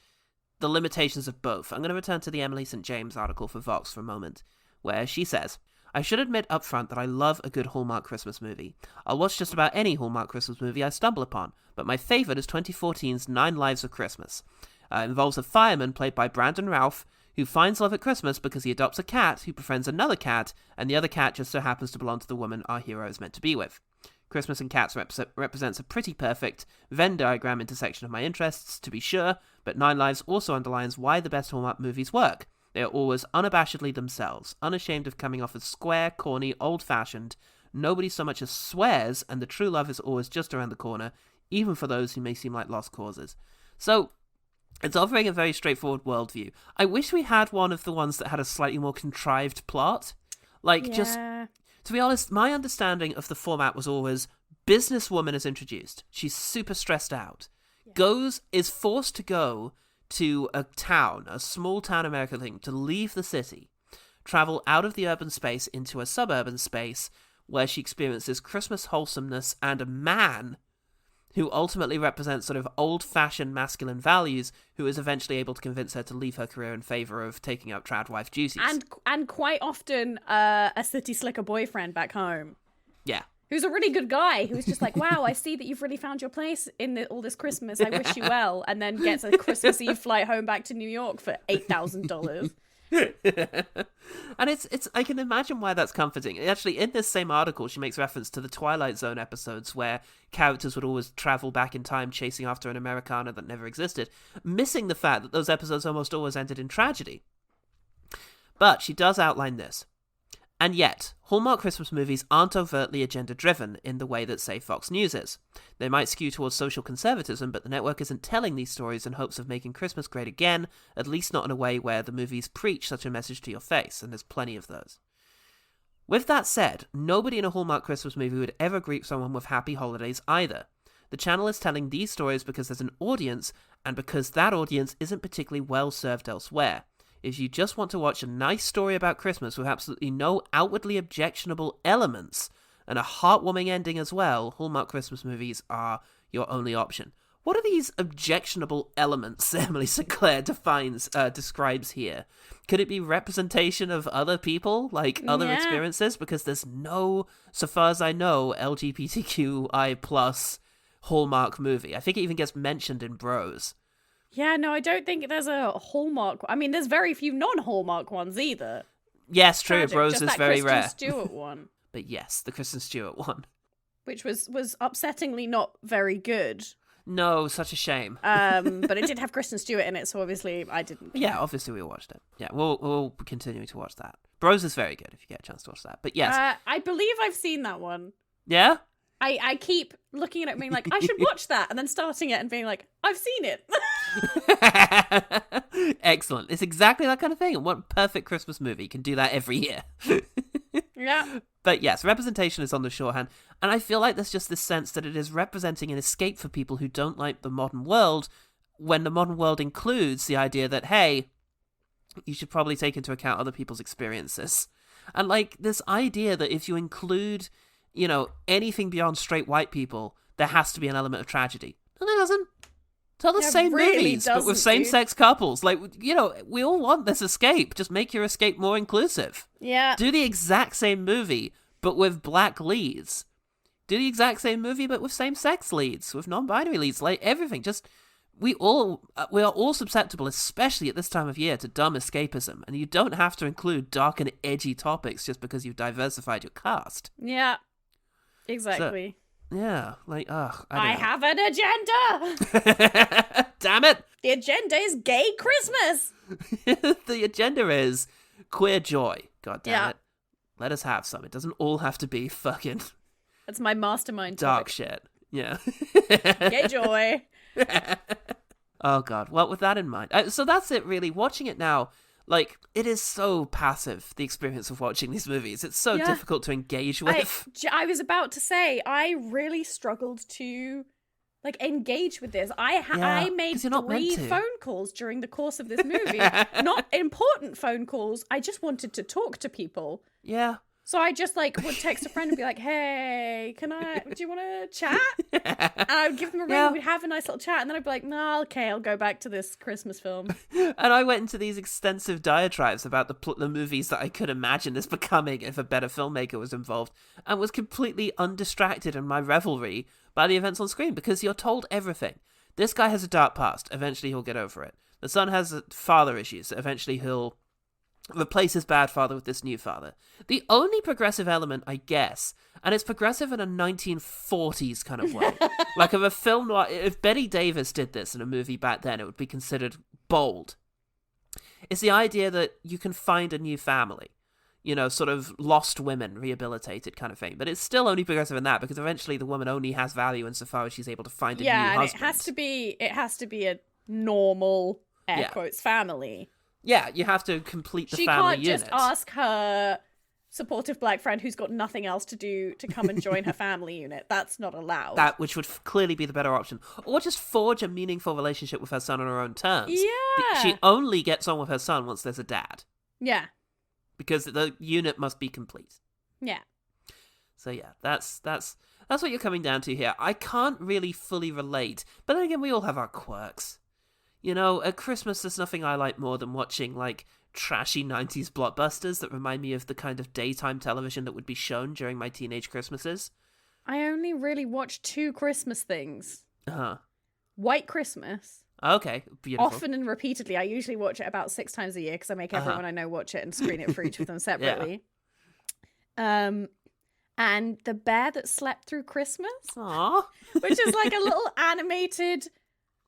the limitations of both. I'm going to return to the Emily St. James article for Vox for a moment, where she says, I should admit up front that I love a good Hallmark Christmas movie. I'll watch just about any Hallmark Christmas movie I stumble upon, but my favourite is 2014's 9 Lives of Christmas. It involves a fireman played by Brandon Routh, who finds love at Christmas because he adopts a cat who befriends another cat, and the other cat just so happens to belong to the woman our hero is meant to be with. Christmas and Cats represents a pretty perfect Venn diagram intersection of my interests, to be sure, but 9 Lives also underlines why the best Hallmark movies work. They are always unabashedly themselves, unashamed of coming off as square, corny, old-fashioned. Nobody so much as swears, and the true love is always just around the corner, even for those who may seem like lost causes. So, it's offering a very straightforward worldview. I wish we had one of the ones that had a slightly more contrived plot. Just, to be honest, my understanding of the format was always, businesswoman is introduced. She's super stressed out. Is forced to go to a town, a small town American thing, to leave the city, travel out of the urban space into a suburban space where she experiences Christmas wholesomeness and a man who ultimately represents sort of old-fashioned masculine values, who is eventually able to convince her to leave her career in favour of taking up tradwife duties. And quite often a city slicker boyfriend back home. Yeah. Who's a really good guy, who's just like, wow, I see that you've really found your place in all this Christmas. I wish you well. And then gets a Christmas Eve flight home back to New York for $8,000. And it's I can imagine why that's comforting. Actually, in this same article, she makes reference to the Twilight Zone episodes where characters would always travel back in time chasing after an Americana that never existed, missing the fact that those episodes almost always ended in tragedy. But she does outline this. And yet, Hallmark Christmas movies aren't overtly agenda-driven in the way that, say, Fox News is. They might skew towards social conservatism, but the network isn't telling these stories in hopes of making Christmas great again, at least not in a way where the movies preach such a message to your face, and there's plenty of those. With that said, nobody in a Hallmark Christmas movie would ever greet someone with happy holidays either. The channel is telling these stories because there's an audience, and because that audience isn't particularly well served elsewhere. If you just want to watch a nice story about Christmas with absolutely no outwardly objectionable elements, and a heartwarming ending as well, Hallmark Christmas movies are your only option. What are these objectionable elements Emily Sinclair describes here? Could it be representation of other people, like other experiences? Because there's no, so far as I know, LGBTQI plus Hallmark movie. I think it even gets mentioned in Bros. Yeah, no, I don't think there's a Hallmark. I mean, there's very few non-Hallmark ones either. Yes, true. Tragic. Bros Just is that very Kristen rare. Stewart one. But yes, the Kristen Stewart one. Which was upsettingly not very good. No, such a shame. But it did have Kristen Stewart in it, so obviously I didn't care. Yeah, obviously we watched it. Yeah, we'll be continuing to watch that. Bros is very good if you get a chance to watch that. But yes. I believe I've seen that one. Yeah? I keep looking at it and being like, I should watch that, and then starting it and being like, I've seen it. Excellent. It's exactly that kind of thing. And what perfect Christmas movie can do that every year? Yeah. But yes, representation is on the shorthand. And I feel like there's just this sense that it is representing an escape for people who don't like the modern world, when the modern world includes the idea that, hey, you should probably take into account other people's experiences. And like this idea that if you include, you know, anything beyond straight white people, there has to be an element of tragedy. And there doesn't. Tell the same really movies, but with same-sex couples. Like, you know, we all want this escape. Just make your escape more inclusive. Yeah. Do the exact same movie, but with black leads. Do the exact same movie, but with same-sex leads, with non-binary leads. Like, everything. Just, we are all susceptible, especially at this time of year, to dumb escapism. And you don't have to include dark and edgy topics just because you've diversified your cast. Yeah. Exactly. So, yeah, like, ugh. I have an agenda! Damn it! The agenda is gay Christmas! The agenda is queer joy. God damn it. Let us have some. It doesn't all have to be fucking... That's my mastermind dark topic. shit. Yeah. Gay joy. Oh, God. Well, with that in mind. So that's it, really. Watching it now, like, it is so passive, the experience of watching these movies. It's so difficult to engage with. I was about to say, I really struggled to, like, engage with this. I made 3 phone calls during the course of this movie. Not important phone calls. I just wanted to talk to people. Yeah. So I just, like, would text a friend and be like, hey, do you want to chat? And I would give them a ring, and we'd have a nice little chat, and then I'd be like, no, okay, I'll go back to this Christmas film. And I went into these extensive diatribes about the movies that I could imagine this becoming if a better filmmaker was involved, and was completely undistracted in my revelry by the events on screen, because you're told everything. This guy has a dark past. Eventually he'll get over it. The son has father issues. Eventually he'll replace his bad father with this new father. The only progressive element, I guess, and it's progressive in a 1940s kind of way. Like if a film noir, if Betty Davis did this in a movie back then, it would be considered bold. It's the idea that you can find a new family. You know, sort of lost women, rehabilitated kind of thing. But it's still only progressive in that, because eventually the woman only has value insofar as she's able to find a new husband. Yeah, and it has to be a normal, air quotes, family. Yeah, you have to complete the family unit. She can't just ask her supportive black friend who's got nothing else to do to come and join her family unit. That's not allowed. That, which would clearly be the better option. Or just forge a meaningful relationship with her son on her own terms. Yeah. She only gets on with her son once there's a dad. Yeah. Because the unit must be complete. Yeah. So yeah, that's what you're coming down to here. I can't really fully relate, but then again, we all have our quirks. You know, at Christmas, there's nothing I like more than watching, like, trashy 90s blockbusters that remind me of the kind of daytime television that would be shown during my teenage Christmases. I only really watched 2 Christmas things. Uh-huh. White Christmas Okay, beautiful. Often and repeatedly. I usually watch it about 6 times a year because I make everyone I know watch it and screen it for each of them separately. And The Bear That Slept Through Christmas, which is like a little animated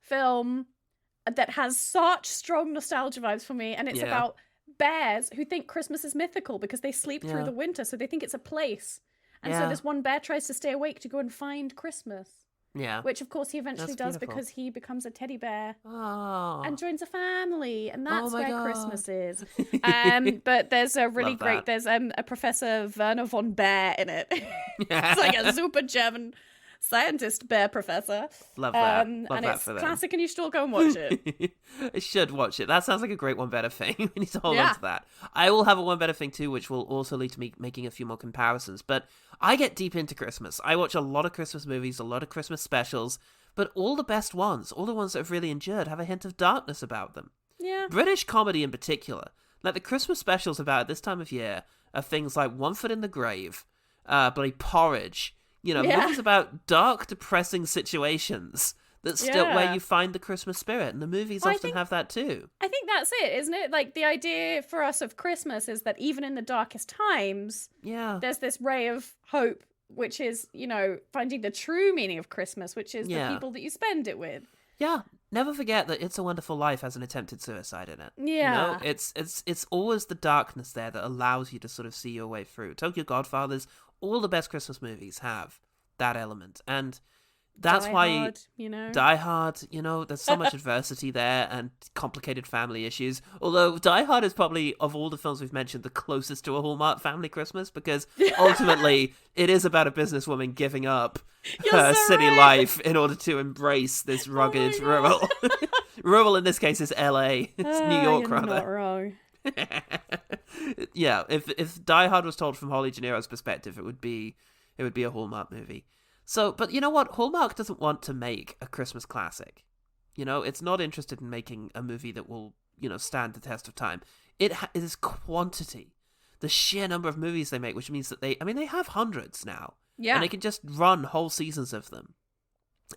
film that has such strong nostalgia vibes for me, and it's about bears who think Christmas is mythical because they sleep through the winter, so they think it's a place. And so this one bear tries to stay awake to go and find Christmas. Yeah. Which, of course, he eventually does because he becomes a teddy bear and joins a family, and that's where Christmas is. But there's a really great, there's a Professor Werner von Bear in it. It's like a super German scientist bear professor. Love that. And Love it's that for classic, and you should all go and watch it. I should watch it. That sounds like a great One Better Thing. We need to hold on to that. I will have a One Better Thing too, which will also lead to me making a few more comparisons. But I get deep into Christmas. I watch a lot of Christmas movies, a lot of Christmas specials, but all the best ones, all the ones that have really endured, have a hint of darkness about them. Yeah. British comedy in particular. Like the Christmas specials about this time of year are things like One Foot in the Grave, Bloody Porridge, movies about dark, depressing situations that still where you find the Christmas spirit, and the movies often have that too. I think that's it, isn't it? Like the idea for us of Christmas is that even in the darkest times, there's this ray of hope, which is, finding the true meaning of Christmas, which is the people that you spend it with. Yeah, never forget that It's a Wonderful Life has an attempted suicide in it. Yeah, it's always the darkness there that allows you to sort of see your way through. Tokyo Godfathers, all the best Christmas movies have that element, and that's why Die Hard, there's so much adversity there and complicated family issues. Although Die Hard is probably, of all the films we've mentioned, the closest to a Hallmark family Christmas, because ultimately it is about a businesswoman giving up her city life in order to embrace this rugged rural. Rural in this case is LA. It's New York, rather. Not wrong. Yeah, if Die Hard was told from Holly Gennaro's perspective, it would be a Hallmark movie. So, but you know what? Hallmark doesn't want to make a Christmas classic. It's not interested in making a movie that will, stand the test of time. It is quantity. The sheer number of movies they make, which means that they have hundreds now. Yeah. And they can just run whole seasons of them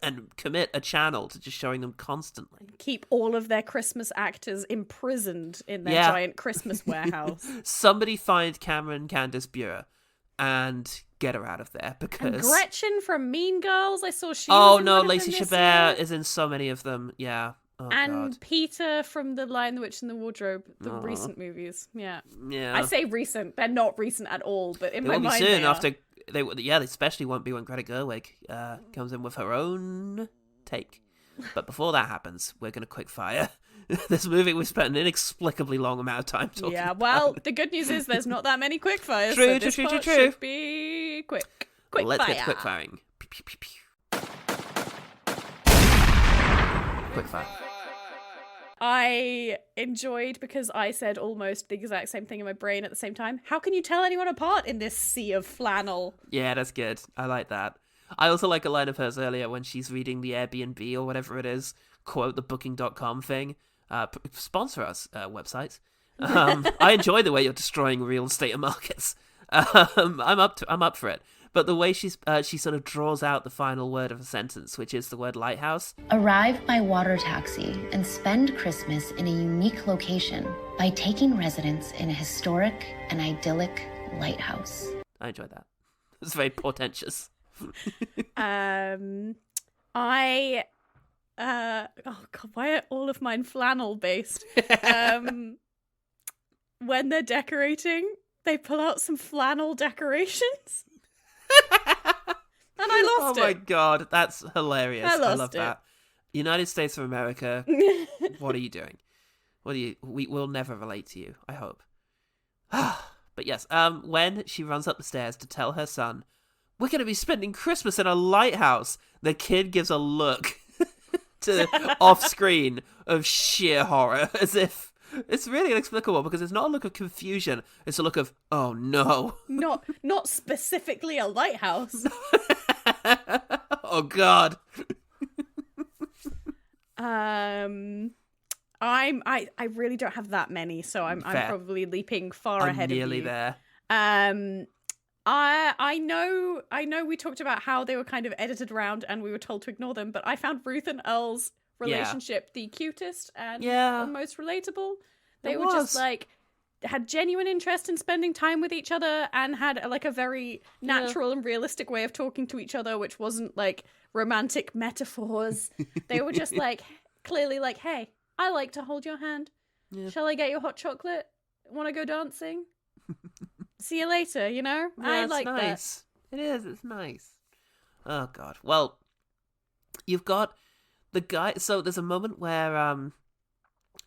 and commit a channel to just showing them constantly. Keep all of their Christmas actors imprisoned in their giant Christmas warehouse. Somebody find Cameron Candace Bure and get her out of there, because... And Gretchen from Mean Girls, I saw she Oh was in no, one of Lacey them this Chabert year. is in so many of them, yeah. Oh, and God. Peter from The Lion, the Witch and the Wardrobe, the recent movies, yeah. Yeah. I say recent, they're not recent at all, but in They my will be mind soon they are. after... They especially won't be when Greta Gerwig comes in with her own take. But before that happens, we're going to quick fire this movie we've spent an inexplicably long amount of time talking about. Well, the good news is there's not that many quick fires, True, so this true, part true. should be quick. Quick Let's fire. get to quick firing. Pew, pew, pew, pew. Quick fire. I enjoyed, because I said almost the exact same thing in my brain at the same time. How can you tell anyone apart in this sea of flannel? Yeah, that's good. I like that. I also like a line of hers earlier when she's reading the Airbnb or whatever it is, quote the booking.com thing. Sponsor us, websites. I enjoy the way you're destroying real estate markets. I'm up for it. But the way she sort of draws out the final word of a sentence, which is the word lighthouse. Arrive by water taxi and spend Christmas in a unique location by taking residence in a historic and idyllic lighthouse. I enjoyed that. It's very portentous. Oh god, why are all of mine flannel based? When they're decorating, they pull out some flannel decorations. And I lost it. Oh my god, that's hilarious. I love lost it. that. United States of America, what are you doing? We'll never relate to you, I hope. But yes, when she runs up the stairs to tell her son, we're going to be spending Christmas in a lighthouse, the kid gives a look to off screen of sheer horror, as if it's really inexplicable, because it's not a look of confusion, it's a look of, oh no. Not specifically a lighthouse. Oh god. I really don't have that many, so I'm probably leaping far ahead of you. I'm nearly there. I know we talked about how they were kind of edited around and we were told to ignore them, but I found Ruth and Earl's relationship the cutest and Yeah. the most relatable. They It were just was. like had genuine interest in spending time with each other and had like a very natural and realistic way of talking to each other, which wasn't like romantic metaphors. They were just like clearly like, hey, I like to hold your hand. Yeah. Shall I get you hot chocolate? Want to go dancing? See you later, you know? Yeah, I it's like that. nice. It is. It's nice. Oh God. Well, you've got the guy. So there's a moment where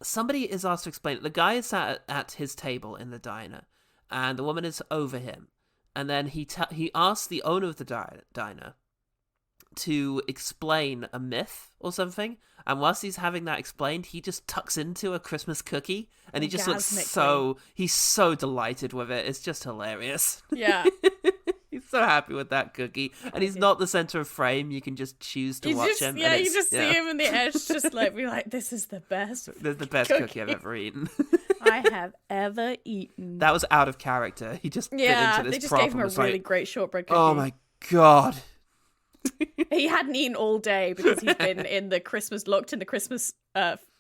somebody is asked to explain it. The guy is sat at his table in the diner, and the woman is over him. And then he asks the owner of the diner to explain a myth or something. And whilst he's having that explained, he just tucks into a Christmas cookie, and he just looks he's so delighted with it. It's just hilarious. Yeah. He's so happy with that cookie, and he's not the center of frame. You can just choose to watch him. Yeah, and you just see him in the edge, just like be like, "This is the best. This is the best cookie I've ever eaten. I have ever eaten." That was out of character. He just fit into this they just prop gave him and a was really like, great shortbread cookie. "Oh my God." He hadn't eaten all day because he's been locked in the Christmas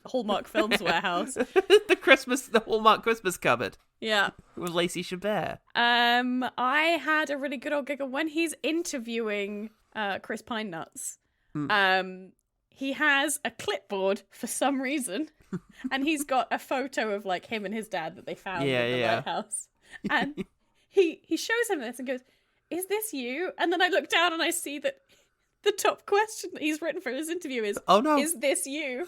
Hallmark Films warehouse. the Hallmark Christmas cupboard Yeah. with Lacey Chabert. I had a really good old giggle when he's interviewing Chris Pine Nuts. He has a clipboard for some reason, and he's got a photo of like him and his dad that they found in the lighthouse. And he shows him this and goes, "Is this you?" And then I look down and I see that the top question that he's written for his interview is, "Oh no, is this you?"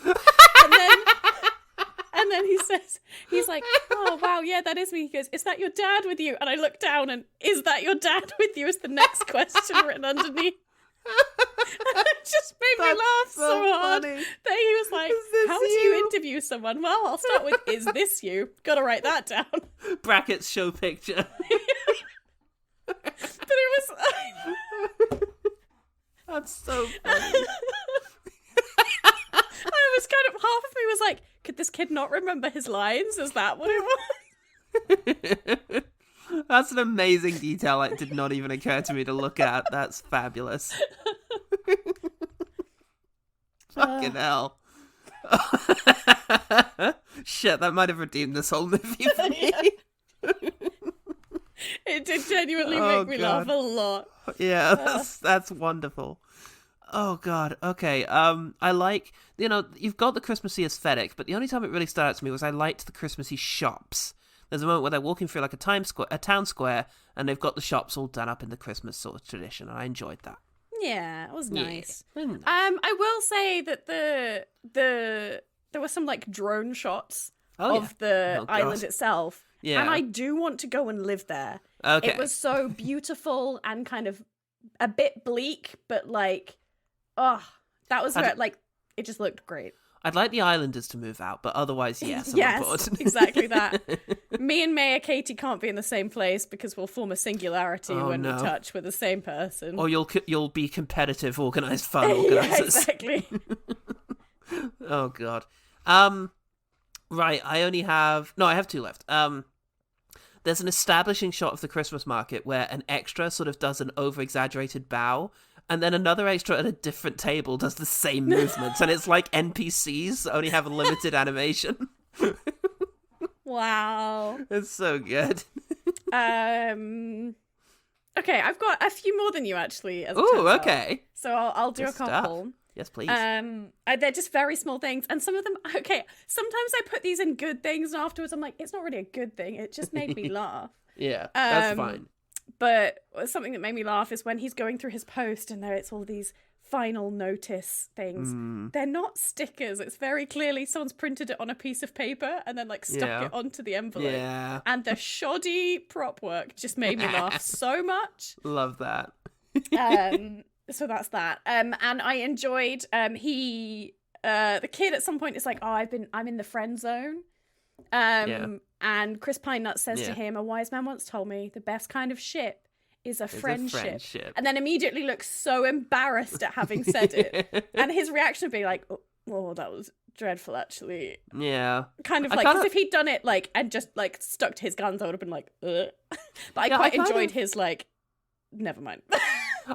And then he says, he's like, "Oh wow, yeah, that is me." He goes, "Is that your dad with you?" And I look down and, "Is that your dad with you?" is the next question written underneath. And it just made me laugh so hard funny. that he was like, "How do you interview someone?" Well, I'll start with, "Is this you?" Gotta write that down. Brackets show picture. But it was... That's so funny. I was kind of, half of me was like, could this kid not remember his lines? Is that what it was? That's an amazing detail. It did not even occur to me to look at. That's fabulous. Fucking hell. Shit, that might have redeemed this whole movie for me. It did genuinely make me laugh a lot. Yeah, that's wonderful. Oh God. Okay. I like, you've got the Christmassy aesthetic, but the only time it really stood out to me was I liked the Christmassy shops. There's a moment where they're walking through like a town square, and they've got the shops all done up in the Christmas sort of tradition, and I enjoyed that. Yeah, it was nice. Yeah. I will say that there were some like drone shots of the island itself. Yeah. And I do want to go and live there. Okay. It was so beautiful and kind of a bit bleak, but like, that was where, like, it just looked great. I'd like the Islanders to move out, but otherwise, yes, I'm on board. Exactly that. Me and Mayor Katie can't be in the same place because we'll form a singularity when we touch with the same person. Or you'll be competitive, organised fun organisers. Yeah, exactly. Oh God. Right, I have two left. There's an establishing shot of the Christmas market where an extra sort of does an over-exaggerated bow, and then another extra at a different table does the same movements, and it's like NPCs only have a limited animation. Wow. It's so good. Okay, I've got a few more than you actually. Oh, okay. So I'll do a couple. Stuff. Yes, please. They're just very small things, and some of them. Okay, sometimes I put these in good things, and afterwards I'm like, it's not really a good thing. It just made me laugh. Yeah, that's fine. But something that made me laugh is when he's going through his post, and it's all these final notice things. They're not stickers. It's very clearly someone's printed it on a piece of paper and then like stuck it onto the envelope. Yeah. And the shoddy prop work just made me laugh so much. Love that. So that's that. And I enjoyed the kid at some point is like, I'm in the friend zone. And Chris Pine Nuts says to him, "A wise man once told me the best kind of ship is a friendship." And then immediately looks so embarrassed at having said it. And his reaction would be like, "Oh, that was dreadful, actually." Yeah. Kind of like, because if he'd done it like and just like stuck to his guns, I would have been like, ugh. But I quite enjoyed his like, never mind.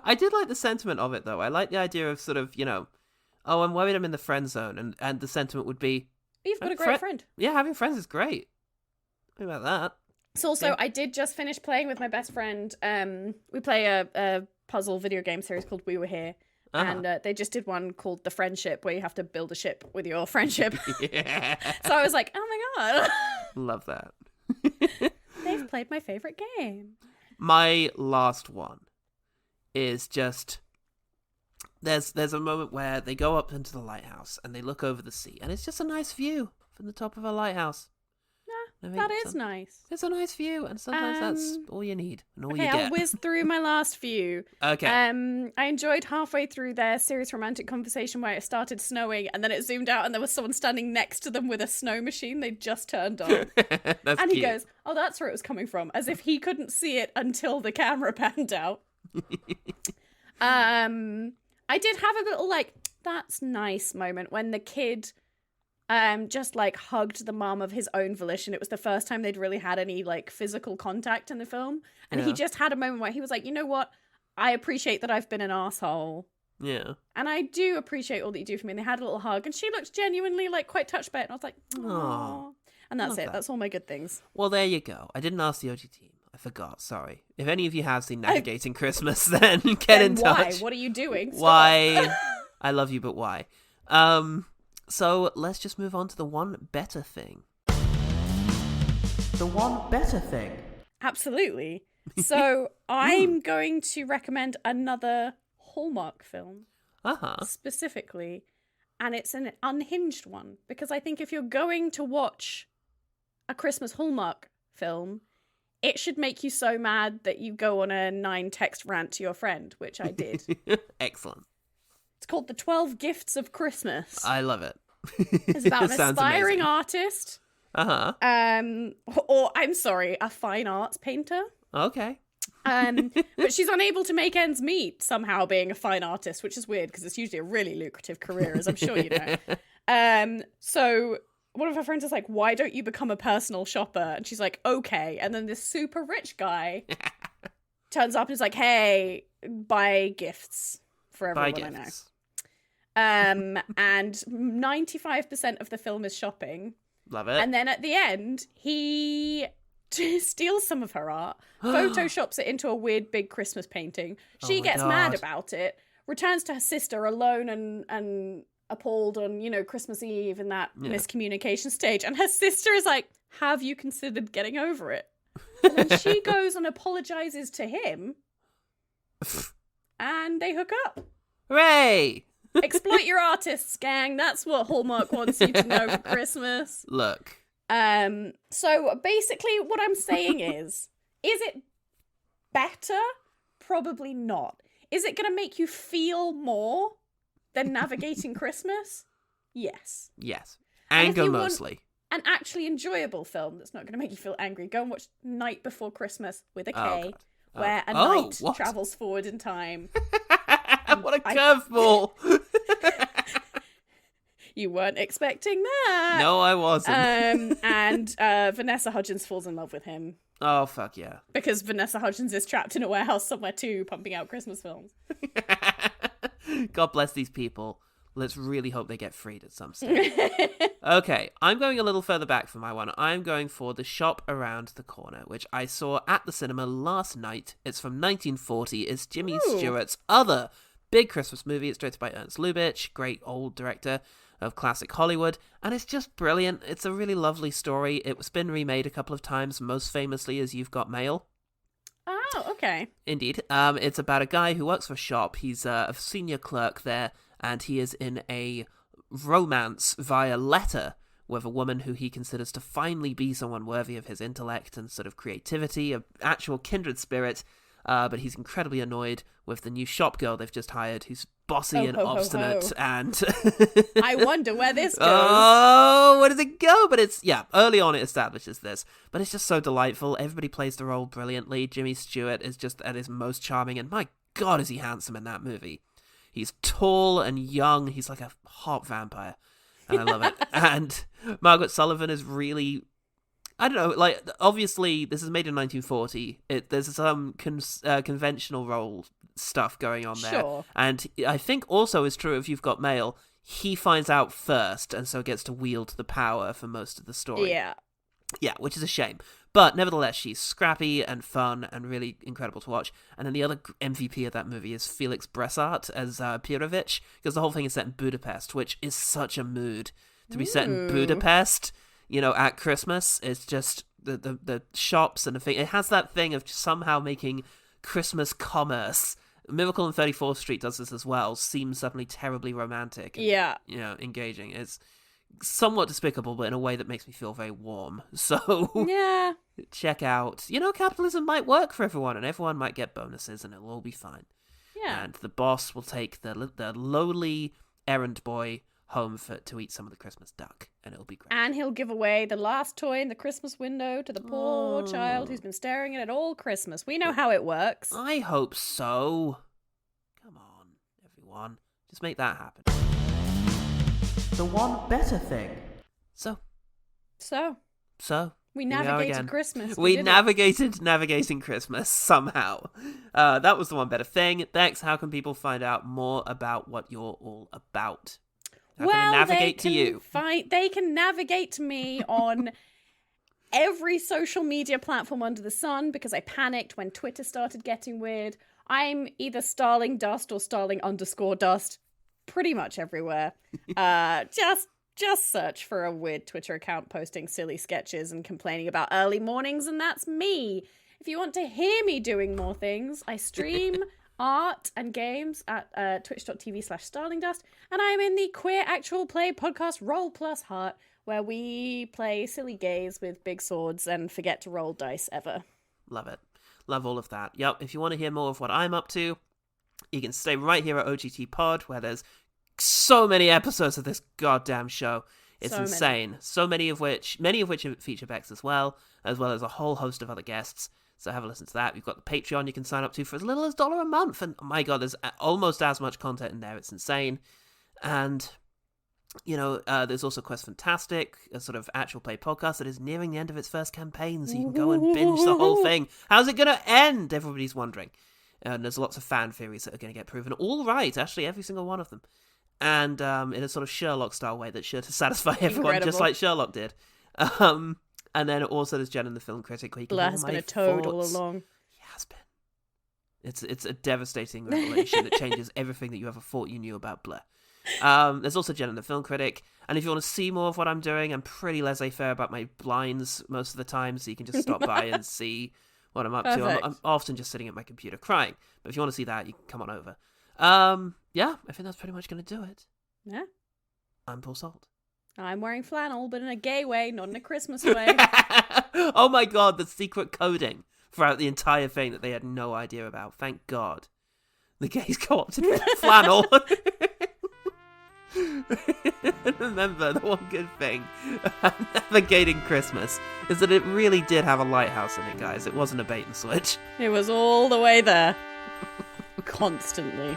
I did like the sentiment of it, though. I like the idea of sort of, oh, I'm worried I'm in the friend zone, and the sentiment would be, You've got a great friend. Yeah, having friends is great. Think about that. So also, I did just finish playing with my best friend. We play a puzzle video game series called We Were Here. And they just did one called The Friendship, where you have to build a ship with your friendship. Yeah. So I was like, oh my god. Love that. They've played my favorite game. My last one is just... There's a moment where they go up into the lighthouse and they look over the sea, and it's just a nice view from the top of a lighthouse. That is nice. It's a nice view, and sometimes that's all you need and all you get. I'll whiz through my last few. Okay. I enjoyed halfway through their serious romantic conversation where it started snowing, and then it zoomed out, and there was someone standing next to them with a snow machine they'd just turned on. That's and he cute. goes, "Oh, that's where it was coming from," as if he couldn't see it until the camera panned out. I did have a little that's nice moment when the kid just hugged the mom of his own volition. It was the first time they'd really had any physical contact in the film, and he just had a moment where he was like, you know what, I appreciate that I've been an asshole, Yeah. and I do appreciate all that you do for me. And they had a little hug, and she looked genuinely quite touched by it, and I was like, aww. And that's it. That's all my good things. Well, there you go. I didn't ask the OG team. I forgot. Sorry. If any of you have seen Navigating Christmas, then get in touch. Why? What are you doing? Stop. Why? I love you, but why? So let's just move on to the one better thing. The one better thing. Absolutely. So I'm going to recommend another Hallmark film. Specifically. And it's an unhinged one. Because I think if you're going to watch a Christmas Hallmark film, it should make you so mad that you go on a 9-text rant to your friend, which I did. Excellent. It's called The 12 Gifts of Christmas. I love it. It's about an Sounds aspiring amazing. artist. Or I'm sorry, a fine arts painter. Okay. But she's unable to make ends meet somehow being a fine artist, which is weird because it's usually a really lucrative career, as I'm sure you know. So one of her friends is like, why don't you become a personal shopper? And she's like, okay. And then this super rich guy turns up and is like, hey, buy gifts for everyone I know. And 95% of the film is shopping. Love it. And then at the end, he steals some of her art, photoshops it into a weird big Christmas painting. She gets mad about it, returns to her sister alone and appalled on, Christmas Eve in that miscommunication stage. And her sister is like, have you considered getting over it? And then she goes and apologizes to him. And they hook up. Hooray! Exploit your artists, gang. That's what Hallmark wants you to know for Christmas. Look. So basically what I'm saying is it better? Probably not. Is it going to make you feel more than Navigating Christmas? Yes. Yes. And if Anger you want mostly. an actually enjoyable film that's not going to make you feel angry, go and watch Night Before Christmas with a K, where a knight travels forward in time. What a curveball! You weren't expecting that. No, I wasn't. And Vanessa Hudgens falls in love with him. Oh, fuck yeah. Because Vanessa Hudgens is trapped in a warehouse somewhere too, pumping out Christmas films. God bless these people. Let's really hope they get freed at some stage. Okay, I'm going a little further back for my one. I'm going for The Shop Around the Corner, which I saw at the cinema last night. It's from 1940. It's Jimmy Stewart's other big Christmas movie. It's directed by Ernst Lubitsch, great old director of classic Hollywood, and it's just brilliant. It's a really lovely story. It's been remade a couple of times, most famously as You've Got Mail. Oh, okay. Indeed. It's about a guy who works for a shop. He's a senior clerk there, and he is in a romance via letter with a woman who he considers to finally be someone worthy of his intellect and sort of creativity, an actual kindred spirit. But he's incredibly annoyed with the new shop girl they've just hired, who's bossy and obstinate, and I wonder where this goes. Oh, where does it go? But it's, early on it establishes this, but it's just so delightful. Everybody plays the role brilliantly. Jimmy Stewart is just at his most charming, and my God, is he handsome in that movie. He's tall and young. He's like a hot vampire, and I love it. And Margaret Sullivan is really, I don't know, like, obviously, this is made in 1940. There's some conventional role stuff going on there. Sure. And I think also is true if You've Got Mail. he finds out first, and so gets to wield the power for most of the story. Yeah, which is a shame. But nevertheless, she's scrappy and fun and really incredible to watch. And then the other MVP of that movie is Felix Bressart as Pirovich, because the whole thing is set in Budapest, which is such a mood to be set in Budapest, at Christmas. It's just the shops and the thing. It has that thing of somehow making Christmas commerce. Miracle on 34th Street does this as well. Seems suddenly terribly romantic. And, engaging. It's somewhat despicable, but in a way that makes me feel very warm. So check out. Capitalism might work for everyone, and everyone might get bonuses, and it'll all be fine. Yeah. And the boss will take the lowly errand boy home to eat some of the Christmas duck, and it'll be great. And he'll give away the last toy in the Christmas window to the poor child who's been staring at it all Christmas. We know how it works. I hope so. Come on, everyone. Just make that happen. The one better thing. So. We navigated Christmas. We navigating Christmas somehow. That was the one better thing. Bex, how can people find out more about what you're all about? How can they navigate to you? They can navigate to me on every social media platform under the sun, because I panicked when Twitter started getting weird. I'm either Starling Dust or Starling_Dust. Pretty much everywhere. Just search for a weird Twitter account posting silly sketches and complaining about early mornings, and that's me. If you want to hear me doing more things, I stream art and games at twitch.tv/StarlingDust, and I'm in the queer actual play podcast Roll Plus Heart, where we play silly gays with big swords and forget to roll dice ever. Love it. Love all of that. Yep, if you want to hear more of what I'm up to, you can stay right here at OGT Pod, where there's so many episodes of this goddamn show. It's insane. So many of which feature Bex as well as a whole host of other guests. So have a listen to that. We've got the Patreon you can sign up to for as little as $1 a month. And oh my God, there's almost as much content in there. It's insane. And, there's also Quest Fantastic, a sort of actual play podcast that is nearing the end of its first campaign. So you can go and binge the whole thing. How's it going to end? Everybody's wondering. And there's lots of fan theories that are going to get proven all right, actually, every single one of them. And in a sort of Sherlock-style way that's sure to satisfy everyone, just like Sherlock did. And then also there's Jen and the Film Critic, where you can Blur has been a toad all along. He has been. It's a devastating revelation that changes everything that you ever thought you knew about Blur. There's also Jen and the Film Critic. And if you want to see more of what I'm doing, I'm pretty laissez-faire about my blinds most of the time, so you can just stop by and see what I'm up to. I'm often just sitting at my computer crying. But if you want to see that, you can come on over. I think that's pretty much going to do it. Yeah. I'm Paul Salt. I'm wearing flannel, but in a gay way, not in a Christmas way. Oh my God, the secret coding throughout the entire thing that they had no idea about. Thank God. The gays co-opted flannel. Remember, the one good thing about navigating Christmas is that it really did have a lighthouse in it, guys. It wasn't a bait and switch. It was all the way there. Constantly.